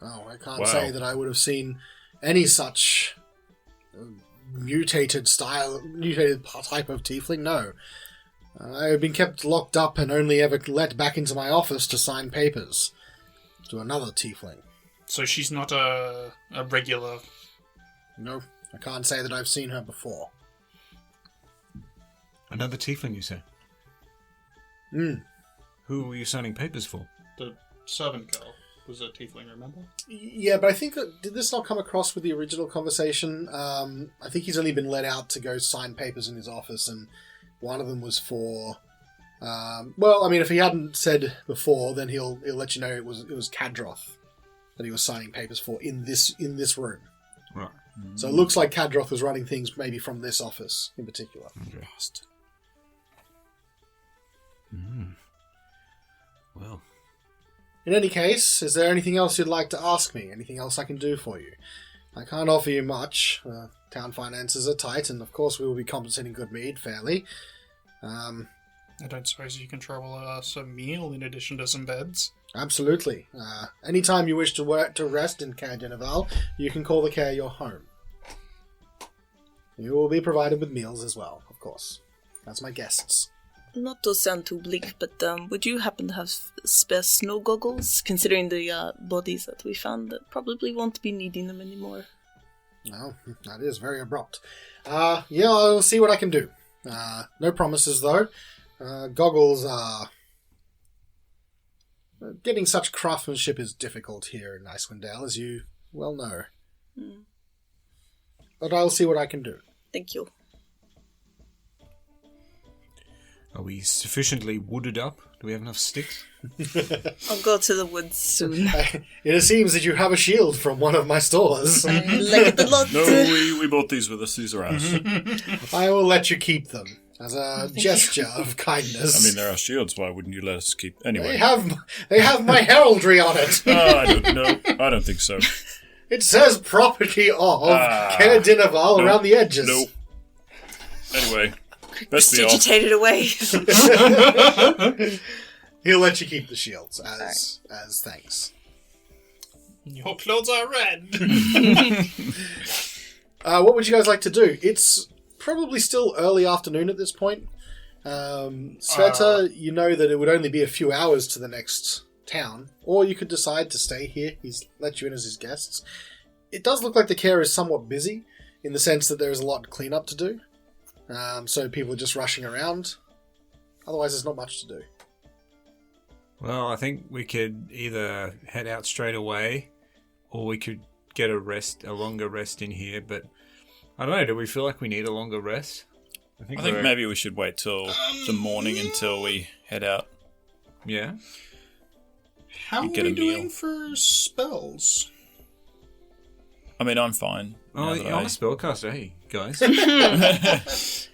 Oh, I can't say that I would have seen any such mutated type of tiefling, no. I've been kept locked up and only ever let back into my office to sign papers to another tiefling. So she's not a regular... No, I can't say that I've seen her before. Another tiefling, you say? Who were you signing papers for? The servant girl was a tiefling, remember? Yeah, but I think did this not come across with the original conversation? I think he's only been let out to go sign papers in his office, and one of them was for... well, I mean, if he hadn't said before, then he'll let you know it was Kadroth that he was signing papers for in this room. Right. So it looks like Kadroth was running things maybe from this office in particular. Okay. Well. In any case, is there anything else you'd like to ask me? Anything else I can do for you? I can't offer you much. Town finances are tight, and of course we will be compensating Goodmead fairly. I don't suppose you can trouble us a meal in addition to some beds? Absolutely. Anytime you wish to rest in Caer Denival, you can call the Caer your home. You will be provided with meals as well, of course. That's my guests. Not to sound too bleak, but would you happen to have spare snow goggles? Considering the bodies that we found, that probably won't be needing them anymore. No, that is very abrupt. Yeah, I'll see what I can do. No promises, though. Goggles are... Getting such craftsmanship is difficult here in Icewind Dale, as you well know. But I'll see what I can do. Thank you. Are we sufficiently wooded up? Do we have enough sticks? I'll go to the woods soon. It seems that you have a shield from one of my stores. I like it a lot. No, we bought these with us. These are ours. I will let you keep them as a gesture of kindness. I mean, they're our shields. Why wouldn't you let us keep... Anyway. They have my heraldry on it. I don't know. I don't think so. It says property of Caer Dinaval around the edges. Nope. Anyway, best be off. Digitated away. He'll let you keep the shields as thanks. Your clothes are red. What would you guys like to do? It's probably still early afternoon at this point. Svieta, you know that it would only be a few hours to the next town, or you could decide to stay here. He's let you in as his guests. It does look like the Caer is somewhat busy, in the sense that there is a lot of cleanup to do. So people are just rushing around. Otherwise, there's not much to do. Well, I think we could either head out straight away, or we could get a longer rest in here. But I don't know. Do we feel like we need a longer rest? I think maybe we should wait till the morning until we head out. Yeah. How are Get we a doing meal. for spells? I mean, I'm fine. Oh, now that I'm I- a spellcaster. Hey, guys. Guys?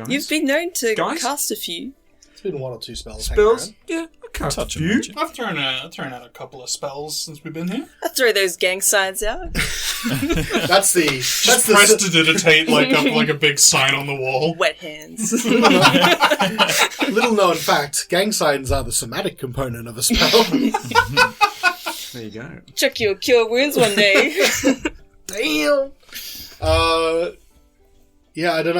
You've been known to Guys? cast a few. It's been one or two spells. spells? Yeah, I cast a Touch of few. magic. I've thrown out a couple of spells since we've been here. I throw those gang signs out. That's the Prestidigitate like a big sign on the wall. Wet hands. little known fact. Gang signs are the somatic component of a spell. There you go. Check your cure wounds one day. Damn. Yeah, I don't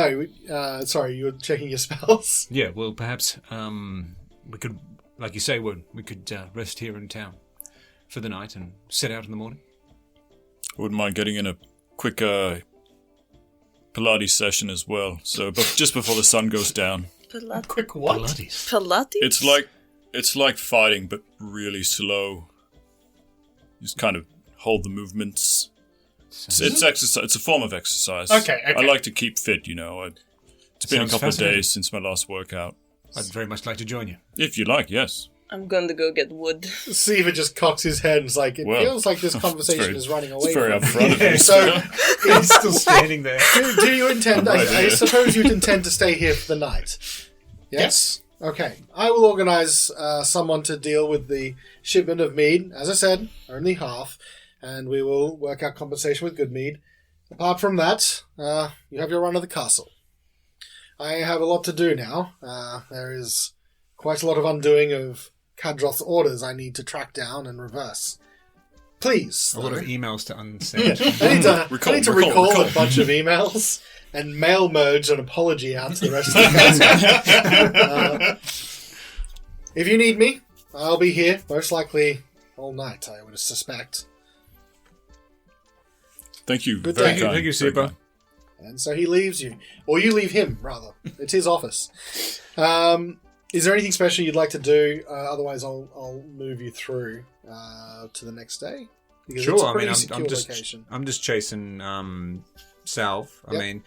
know. Sorry, you were checking your spells. Yeah, well, perhaps we could, like you say, we could rest here in town for the night and set out in the morning. I wouldn't mind getting in a quick Pilates session as well. So, but just before the sun goes down. Quick what? Pilates. Pilates? It's like fighting, but really slow. Just kind of hold the movements. It's exercise. It's a form of exercise. Okay. I like to keep fit. It's been a Sounds couple of fascinating. days since my last workout. I'd very much like to join you. If you like, yes. I'm going to go get wood. Siva just cocks his head and is like, it Well, feels like this conversation very- is running away It's very from upfront of you. So, He's still standing there. do you intend... Right I there. suppose you'd intend to stay here for the night? Yes? Okay. I will organise someone to deal with the shipment of mead. As I said, only half. And we will work out compensation with good mead. Apart from that, you have your run of the castle. I have a lot to do now. There is quite a lot of undoing of Kadroth's orders I need to track down and reverse. Please. A lot of emails to unsend. I need to recall recall. a bunch of emails and mail merge an apology out to the rest of the cast. If you need me, I'll be here, most likely all night, I would suspect. Thank you. Good very day. kind, Thank you, very Super. kind. And so he leaves you. Or you leave him, rather. It's his office. Is there anything special you'd like to do? Otherwise, I'll move you through to the next day. Because Sure, it's a I pretty mean, secure I'm just chasing Salve. I Yep. mean,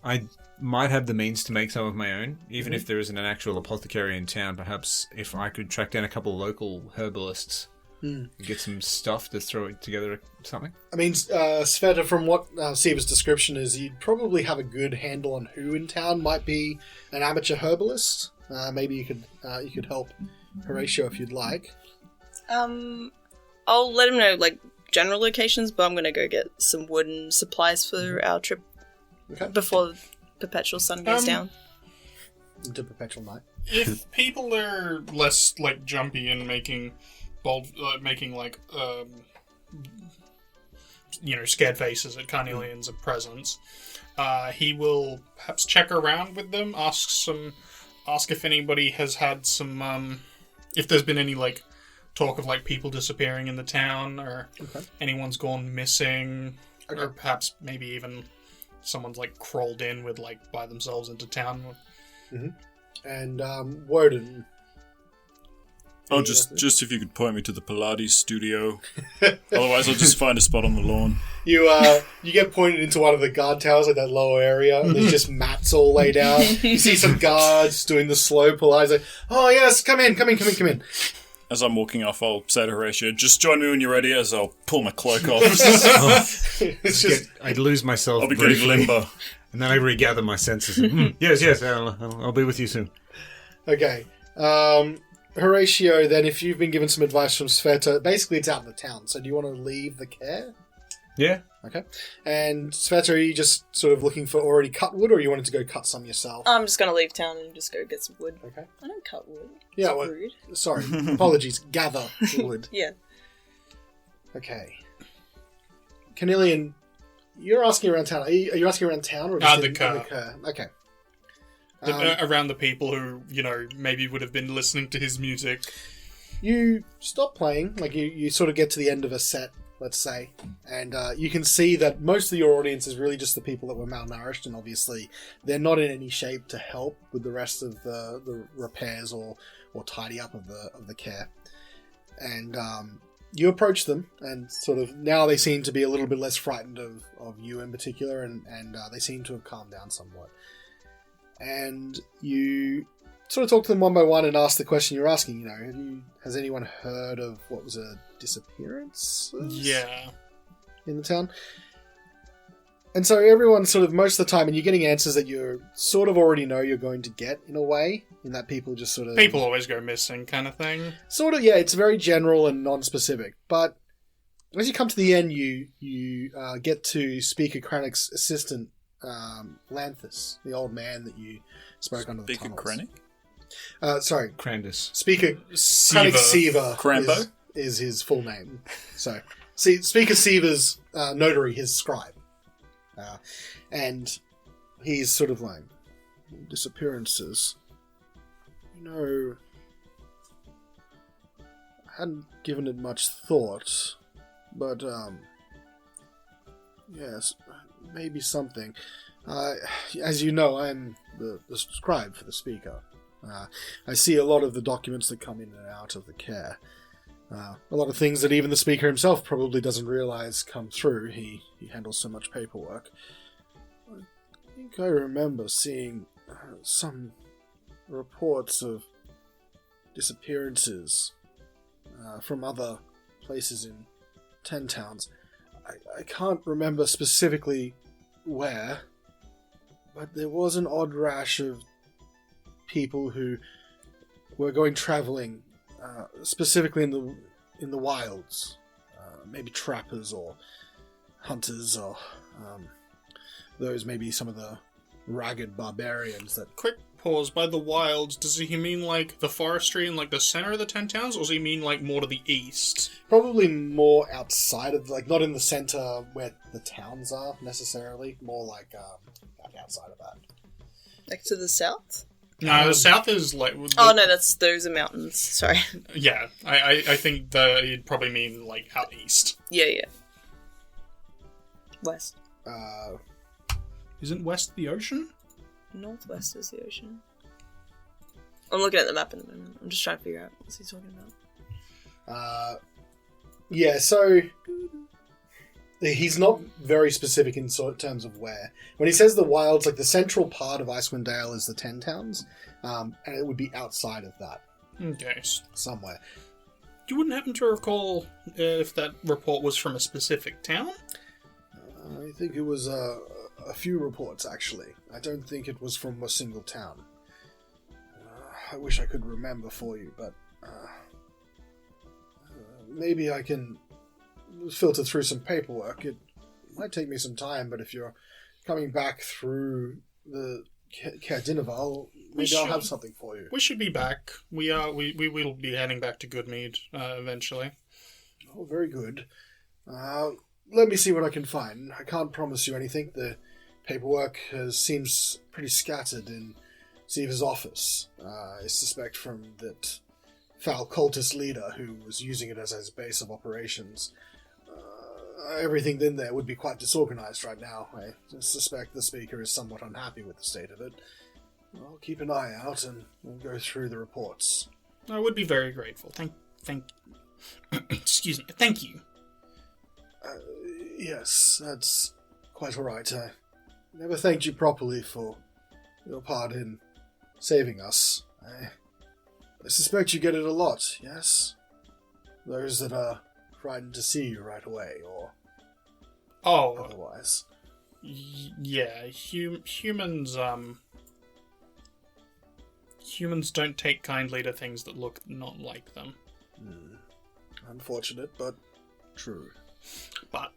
I might have the means to make some of my own, even if there isn't an actual apothecary in town. Perhaps if I could track down a couple of local herbalists, and get some stuff to throw it together or something. I mean, Svieta, from what Siva's description is, you'd probably have a good handle on who in town might be an amateur herbalist. Maybe you could help Horacio if you'd like. I'll let him know, general locations, but I'm going to go get some wood and supplies for our trip Okay. before the perpetual sun goes down. Into perpetual night. If people are less jumpy and making bold, scared faces at Carnelian's presence, he will perhaps check around with them, ask if anybody has had some, if there's been any talk of people disappearing in the town, or anyone's gone missing, or perhaps maybe even someone's crawled in with by themselves into town. And Wodun. Oh, just if you could point me to the Pilates studio. Otherwise, I'll just find a spot on the lawn. You get pointed into one of the guard towers, that lower area, and there's just mats all laid out. You see some guards doing the slow Pilates, oh yes, come in. As I'm walking off, I'll say to Horatio, just join me when you're ready, as I'll pull my cloak off. It's just I'd lose myself. I'll be getting briefly, limber. and then I regather my senses. Yes, I'll be with you soon. okay. Horatio, then, if you've been given some advice from Svieta, basically it's out in the town. So do you want to leave the Caer? Yeah. Okay. And Svieta, are you just sort of looking for already cut wood, or you wanted to go cut some yourself? I'm just gonna leave town and just go get some wood. Okay. I don't cut wood. Yeah, It's well, rude. sorry. Apologies. Gather wood. Yeah. Okay. Carnelian, you're asking around town. Are you asking around town or just The in Caer. Caer? Okay. Around the people who, maybe would have been listening to his music. You stop playing, like you sort of get to the end of a set, let's say, and you can see that most of your audience is really just the people that were malnourished, and obviously they're not in any shape to help with the rest of the repairs or tidy up of the care. And you approach them, and sort of now they seem to be a little bit less frightened of you in particular, and they seem to have calmed down somewhat. And you sort of talk to them one by one and ask the question you're asking. Has anyone heard of what was a disappearance? Yeah. In the town? And so everyone sort of, most of the time, and you're getting answers that you sort of already know you're going to get, in a way, in that people just sort of... People always go missing, kind of thing. Sort of, yeah, it's very general and non-specific. But as you come to the end, you get to Speaker Crannick's assistant, Lanthus, the old man that you spoke under the Speaker tunnels. Krennic? Sorry. Crandus. Speaker Crannick Seaver Crambo? is his full name. So, see, Speaker Seaver's notary, his scribe. And he's sort of like, disappearances. I hadn't given it much thought, but, yes, maybe something. As you know, I'm the scribe for the Speaker. I see a lot of the documents that come in and out of the Caer. A lot of things that even the Speaker himself probably doesn't realise come through. He handles so much paperwork. I think I remember seeing some reports of disappearances from other places in 10 towns. I can't remember specifically where, but there was an odd rash of people who were going travelling, specifically in the wilds, maybe trappers or hunters, or those maybe some of the ragged barbarians that... Quick pause. By the wilds, does he mean like the forestry in like the center of the 10 towns, or does he mean like more to the east? Probably more outside of, like, not in the centre where the towns are necessarily, more like outside of that. Like to the south? No, the south is like... Oh, no, those are mountains. Sorry. Yeah, I think that you'd probably mean like out east. Yeah. West. Isn't west the ocean? Northwest is the ocean. I'm looking at the map in the moment. I'm just trying to figure out what's he talking about. Yeah, so he's not very specific in terms of where. When he says the wilds, like the central part of Icewind Dale is the 10 towns, and it would be outside of that. Okay. Somewhere. You wouldn't happen to recall if that report was from a specific town? I think it was a few reports, actually. I don't think it was from a single town. I wish I could remember for you, but maybe I can filter through some paperwork. It might take me some time, but if you're coming back through the Caer Dinaval, maybe I'll have something for you. We should be back. We will be heading back to Goodmead eventually. Oh, very good. Let me see what I can find. I can't promise you anything. The paperwork seems pretty scattered in Ziva's office. I suspect from that foul cultist leader who was using it as his base of operations. Everything in there would be quite disorganized right now. I suspect the Speaker is somewhat unhappy with the state of it. I'll keep an eye out and go through the reports. I would be very grateful. Thank excuse me. Thank you. Yes, that's quite alright. I never thanked you properly for your part in saving us. I suspect you get it a lot, yes? Those that are frightened to see you right away, or otherwise. Yeah, humans don't take kindly to things that look not like them. Unfortunate, but true. But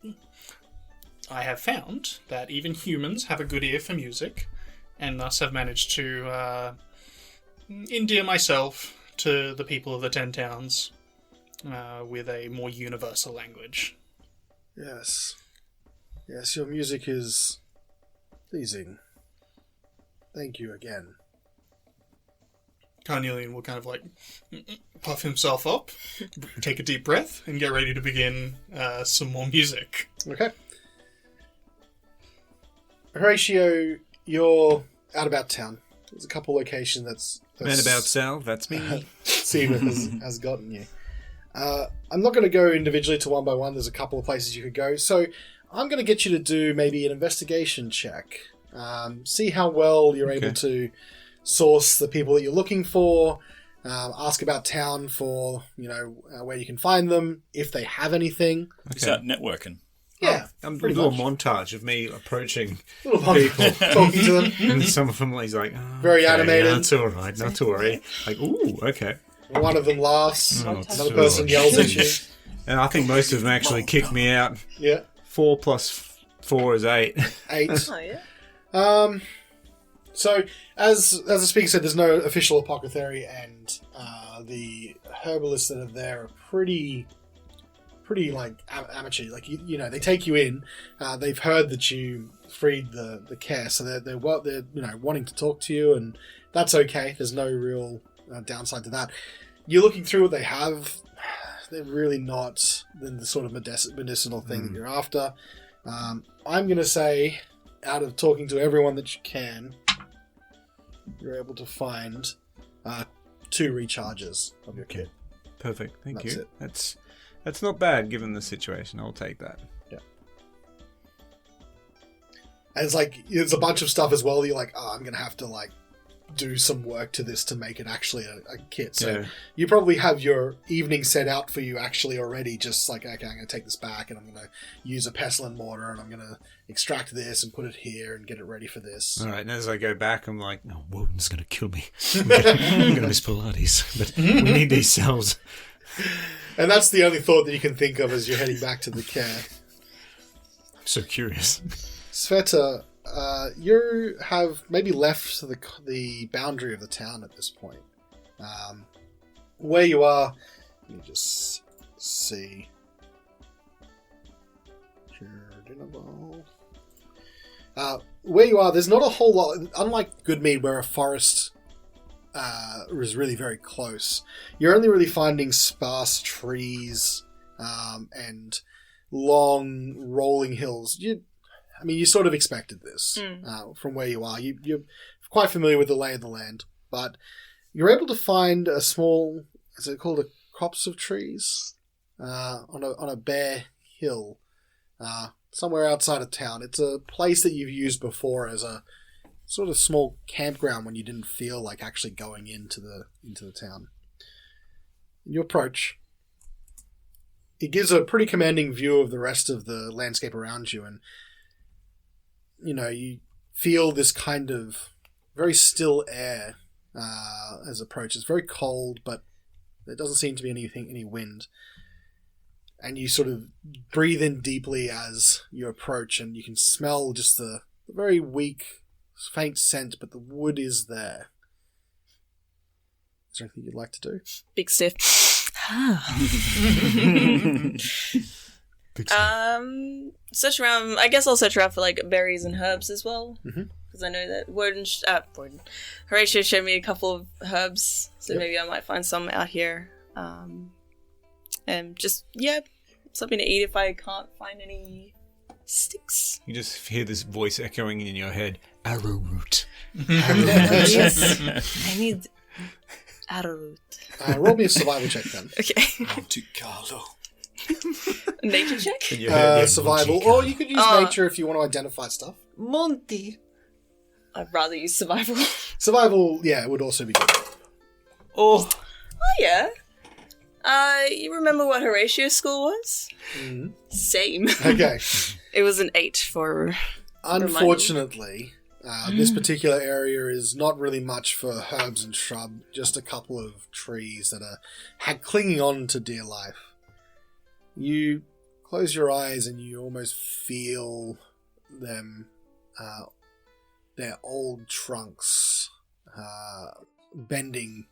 I have found that even humans have a good ear for music, and thus have managed to endear myself to the people of the 10 towns with a more universal language. Yes. Yes, your music is pleasing. Thank you again. Carnelian will kind of like puff himself up, take a deep breath, and get ready to begin some more music. Okay. Horatio, you're out about town. There's a couple locations that's Man about Sal, that's me. Zimma has gotten you. I'm not going to go individually to one by one. There's a couple of places you could go. So I'm going to get you to do maybe an investigation check. See how well you're able to source the people that you're looking for. Ask about town for, where you can find them, if they have anything. Is that networking? Yeah, A pretty little much. montage of me approaching Little people talking to them. and some of them he's like, Very okay, animated. That's all right, not to worry. Like, ooh, okay. One of them laughs. Oh, Another person yells at you. And I think most of them actually kicked me out. Yeah. 4 plus 4 is 8. 8. Oh, yeah? So, as the speaker said, there's no official apothecary, and the herbalists that are there are pretty like amateur. Like they take you in. They've heard that you freed the Caer, so they're wanting to talk to you, and that's okay. There's no real downside to that. You're looking through what they have. They're really not the sort of medicinal thing that you're after. I'm going to say, out of talking to everyone that you can, you're able to find 2 recharges of your kit. Perfect, thank That's you. it. That's not bad given the situation. I'll take that. Yeah. And it's like, there's a bunch of stuff as well that you're like, I'm going to have to do some work to this to make it actually a kit. So you probably have your evening set out for you actually already, just like, okay, I'm going to take this back and I'm going to use a pestle and mortar and I'm going to extract this and put it here and get it ready for this. All right, and as I go back, I'm like, no, Wodun's going to kill me. I'm going to miss Pilates, but we need these cells. And that's the only thought that you can think of as you're heading back to the Caer. I'm so curious. Svieta, you have maybe left the boundary of the town at this point. Where you are, let me just see. Where you are, there's not a whole lot. Unlike Goodmead, where a forest is really very close, you're only really finding sparse trees and long rolling hills. You sort of expected this from where you are. You're quite familiar with the lay of the land, but you're able to find a small, is it called a copse of trees, on a bare hill, somewhere outside of town. It's a place that you've used before as a sort of small campground when you didn't feel like actually going into the town. You approach. It gives a pretty commanding view of the rest of the landscape around you, and you feel this kind of very still air as approach. It's very cold, but there doesn't seem to be any wind. And you sort of breathe in deeply as you approach, and you can smell just the very weak, faint scent, but the wood is there. Is there anything you'd like to do? Big stiff. Search around. I guess I'll search around for berries and herbs as well, because I know that Horatio showed me a couple of herbs, so maybe I might find some out here. And just something to eat if I can't find any sticks. You just hear this voice echoing in your head, arrowroot. Yes, I need arrowroot. Roll me a survival check then. Okay. Monte Carlo. Nature check? In your head, Survival, or you could use nature if you want to identify stuff. Monty. I'd rather use survival. Survival, would also be good. Oh. Oh, yeah. You remember what Horacio's school was? Mm-hmm. Same. Okay. It was an 8 for... Unfortunately, this particular area is not really much for herbs and shrub, just a couple of trees that are clinging on to dear life. You close your eyes and you almost feel them, their old trunks bending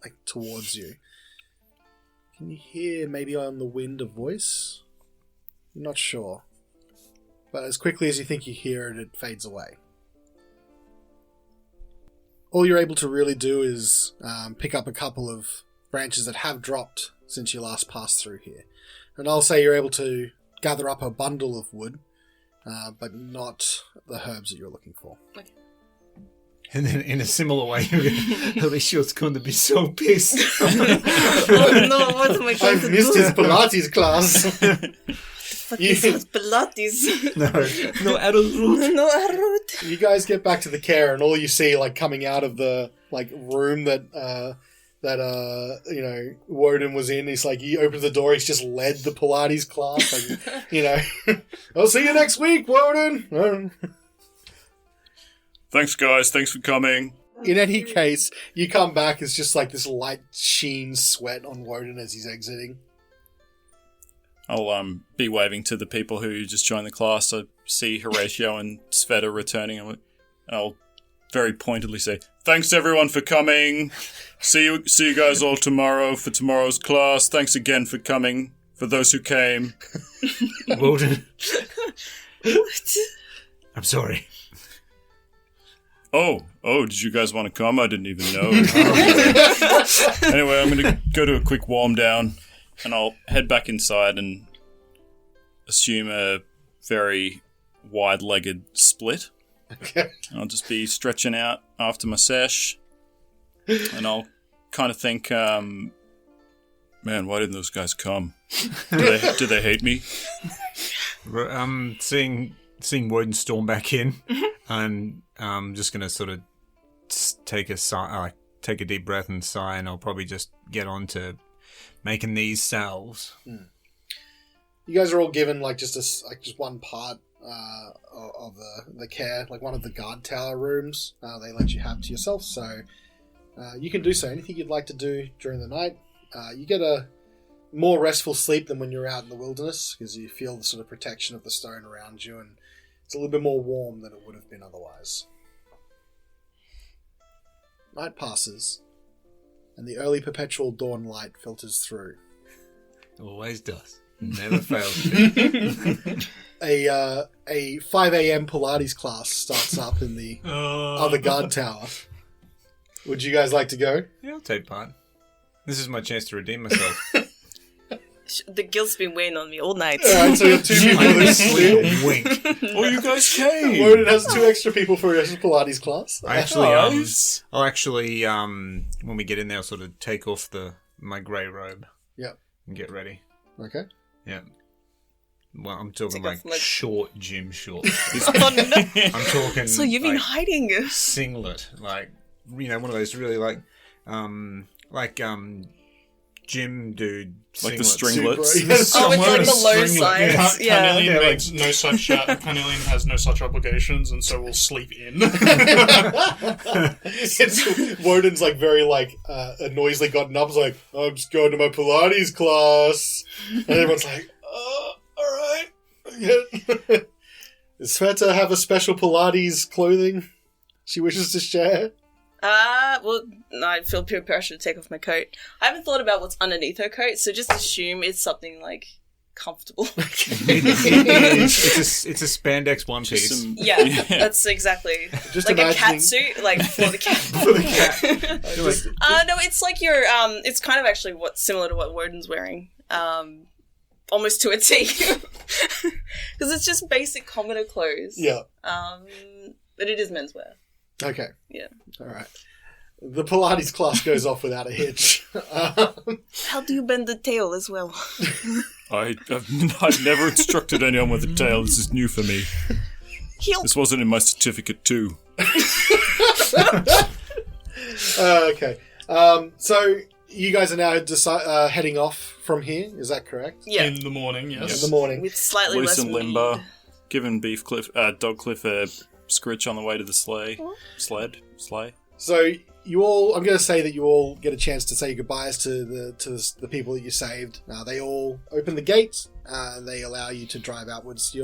like towards you. Can you hear maybe on the wind a voice? I'm not sure. But as quickly as you think you hear it, it fades away. All you're able to really do is pick up a couple of branches that have dropped since you last passed through here. And I'll say you're able to gather up a bundle of wood, but not the herbs that you're looking for. Okay. And then in a similar way, Horacio's going to be so pissed. Oh no, what am I going I've to missed do? his Pilates class. Fuck is that Pilates? No arrowroot. No, Arut. You guys get back to the Caer, and all you see, like, coming out of the room that Wodun was in, he's like, he opens the door, he's just led the Pilates class, like, I'll see you next week, Wodun. Thanks, guys. Thanks for coming. In any case, you come back, it's just like this light sheen sweat on Wodun as he's exiting. I'll be waving to the people who just joined the class. I see Horacio and Svieta returning, and I'll very pointedly say, "Thanks everyone for coming. See you guys all tomorrow for tomorrow's class. Thanks again for coming. For those who came." Wodun, What? I'm sorry. Oh, did you guys want to come? I didn't even know. Anyway, I'm going to go to a quick warm down, and I'll head back inside and assume a very wide-legged split. Okay. I'll just be stretching out after my sesh, and I'll kind of think, man, why didn't those guys come? Do they hate me? Seeing Wodun storm back in, and I'm just gonna sort of take a deep breath and sigh, and I'll probably just get on to making these salves. You guys are all given just one part of the Caer, like one of the guard tower rooms. They let you have to yourself, so you can do so. Anything you'd like to do during the night. You get a more restful sleep than when you're out in the wilderness, because you feel the sort of protection of the stone around you, and it's a little bit more warm than it would have been otherwise. Night passes, and the early perpetual dawn light filters through. Always does. Never fails. A 5 a.m. Pilates class starts up in the other guard tower. Would you guys like to go? Yeah, I'll take part. This is my chance to redeem myself. The guilt's been weighing on me all night. Alright, so you have two people that sleep. Wink. Oh, you guys came! Wodun has 2 extra people for his Pilates class. I'll actually, when we get in there, I'll sort of take off my grey robe. Yep. And get ready. Okay. Yeah. Well, I'm talking Take off my- short gym shorts. Oh no! I'm talking. So you've been hiding. Singlet, one of those really gym dude Like the singlets. stringlets. Oh, it's like the low Singlet. sides. Yeah. Carnelian makes no such Carnelian has no such obligations, and so will sleep in. Wodun's very noisily gotten up. He's like, I'm just going to my Pilates class, and everyone's like, all right. Does Svieta have a special Pilates clothing she wishes to share? Well, no, I feel peer pressure to take off my coat. I haven't thought about what's underneath her coat, so just assume it's something comfortable. It's a spandex one piece. Yeah, that's exactly Just a cat imagining- suit, for the cat. For the cat. No, it's like your it's kind of actually similar to what Wodun's wearing, almost to a T, because it's just basic commoner clothes. Yeah. But it is menswear. Okay. Yeah. All right. The Pilates class goes off without a hitch. How do you bend the tail as well? I've never instructed anyone with a tail. This is new for me. This wasn't in my certificate too. Okay. So you guys are now heading off from here. Is that correct? Yeah. In the morning, yes. In the morning. With slightly Loose less and weed. limber. Giving Dog Cliff a scritch on the way to the sleigh. Sleigh? So you all, I'm going to say that you all get a chance to say goodbyes to the people that you saved. They all open the gates, and they allow you to drive outwards.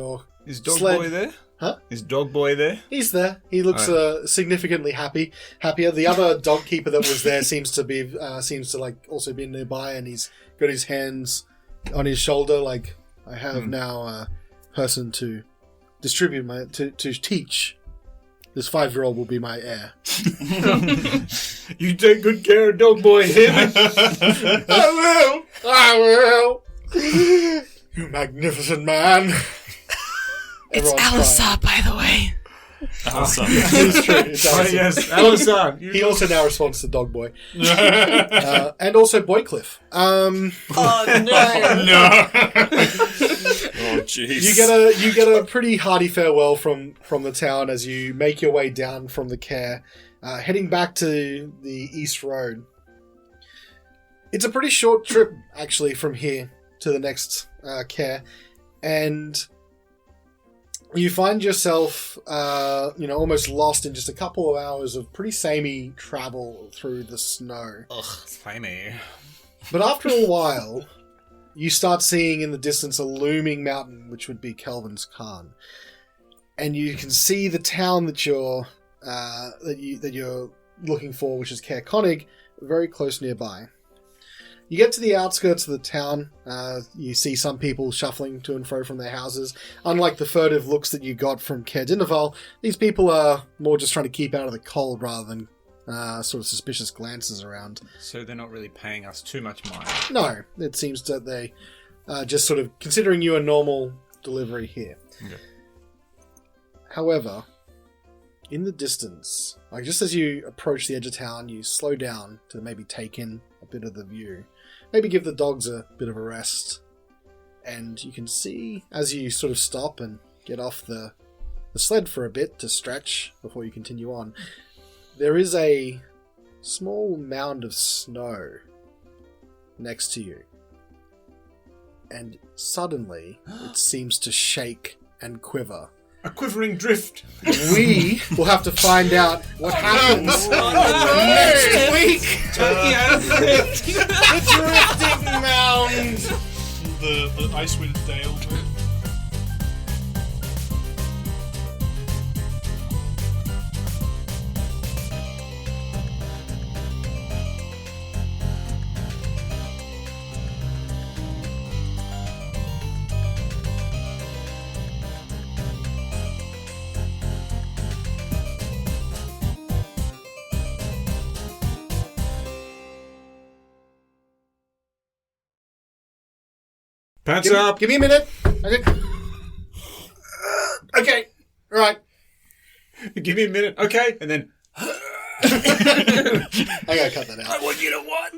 Is Dog sled. Boy there? Huh? Is Dog Boy there? He's there. He looks significantly happier. The other dog keeper that was there seems to like also be nearby, and he's got his hands on his shoulder, like I have now a person to distribute to teach. This 5-year-old will be my heir. You take good care of Dog Boy, him. I will. You magnificent man. It's Alisar, by the way. Awesome. It's true. It's Oh, Alisar. yes, Alisar. He also now responds to Dog Boy. And also Boycliff. Oh no! No. Oh, jeez. You get a pretty hearty farewell from the town as you make your way down from the Caer, heading back to the East Road. It's a pretty short trip, actually, from here to the next Caer, and you find yourself, almost lost in just a couple of hours of pretty samey travel through the snow. Ugh, samey. But after a while, you start seeing in the distance a looming mountain, which would be Kelvin's Khan, and you can see the town that you're looking for, which is Caer Konig, very close nearby. You get to the outskirts of the town. You see some people shuffling to and fro from their houses. Unlike the furtive looks that you got from Caer Dineval, these people are more just trying to keep out of the cold rather than sort of suspicious glances around. So they're not really paying us too much mind. No, it seems that they just sort of considering you a normal delivery here. Okay. However, in the distance, like just as you approach the edge of town, you slow down to maybe take in a bit of the view. Maybe give the dogs a bit of a rest. And you can see, as you sort of stop and get off the sled for a bit to stretch before you continue on, there is a small mound of snow next to you. And suddenly, it seems to shake and quiver. A quivering drift. We will have to find out what happens next week. Turkey has a drift. The drifting mound. The Icewind Dale. Pants up. Give me a minute. Okay. All right. Give me a minute. Okay. And then... I gotta cut that out. I want you to what?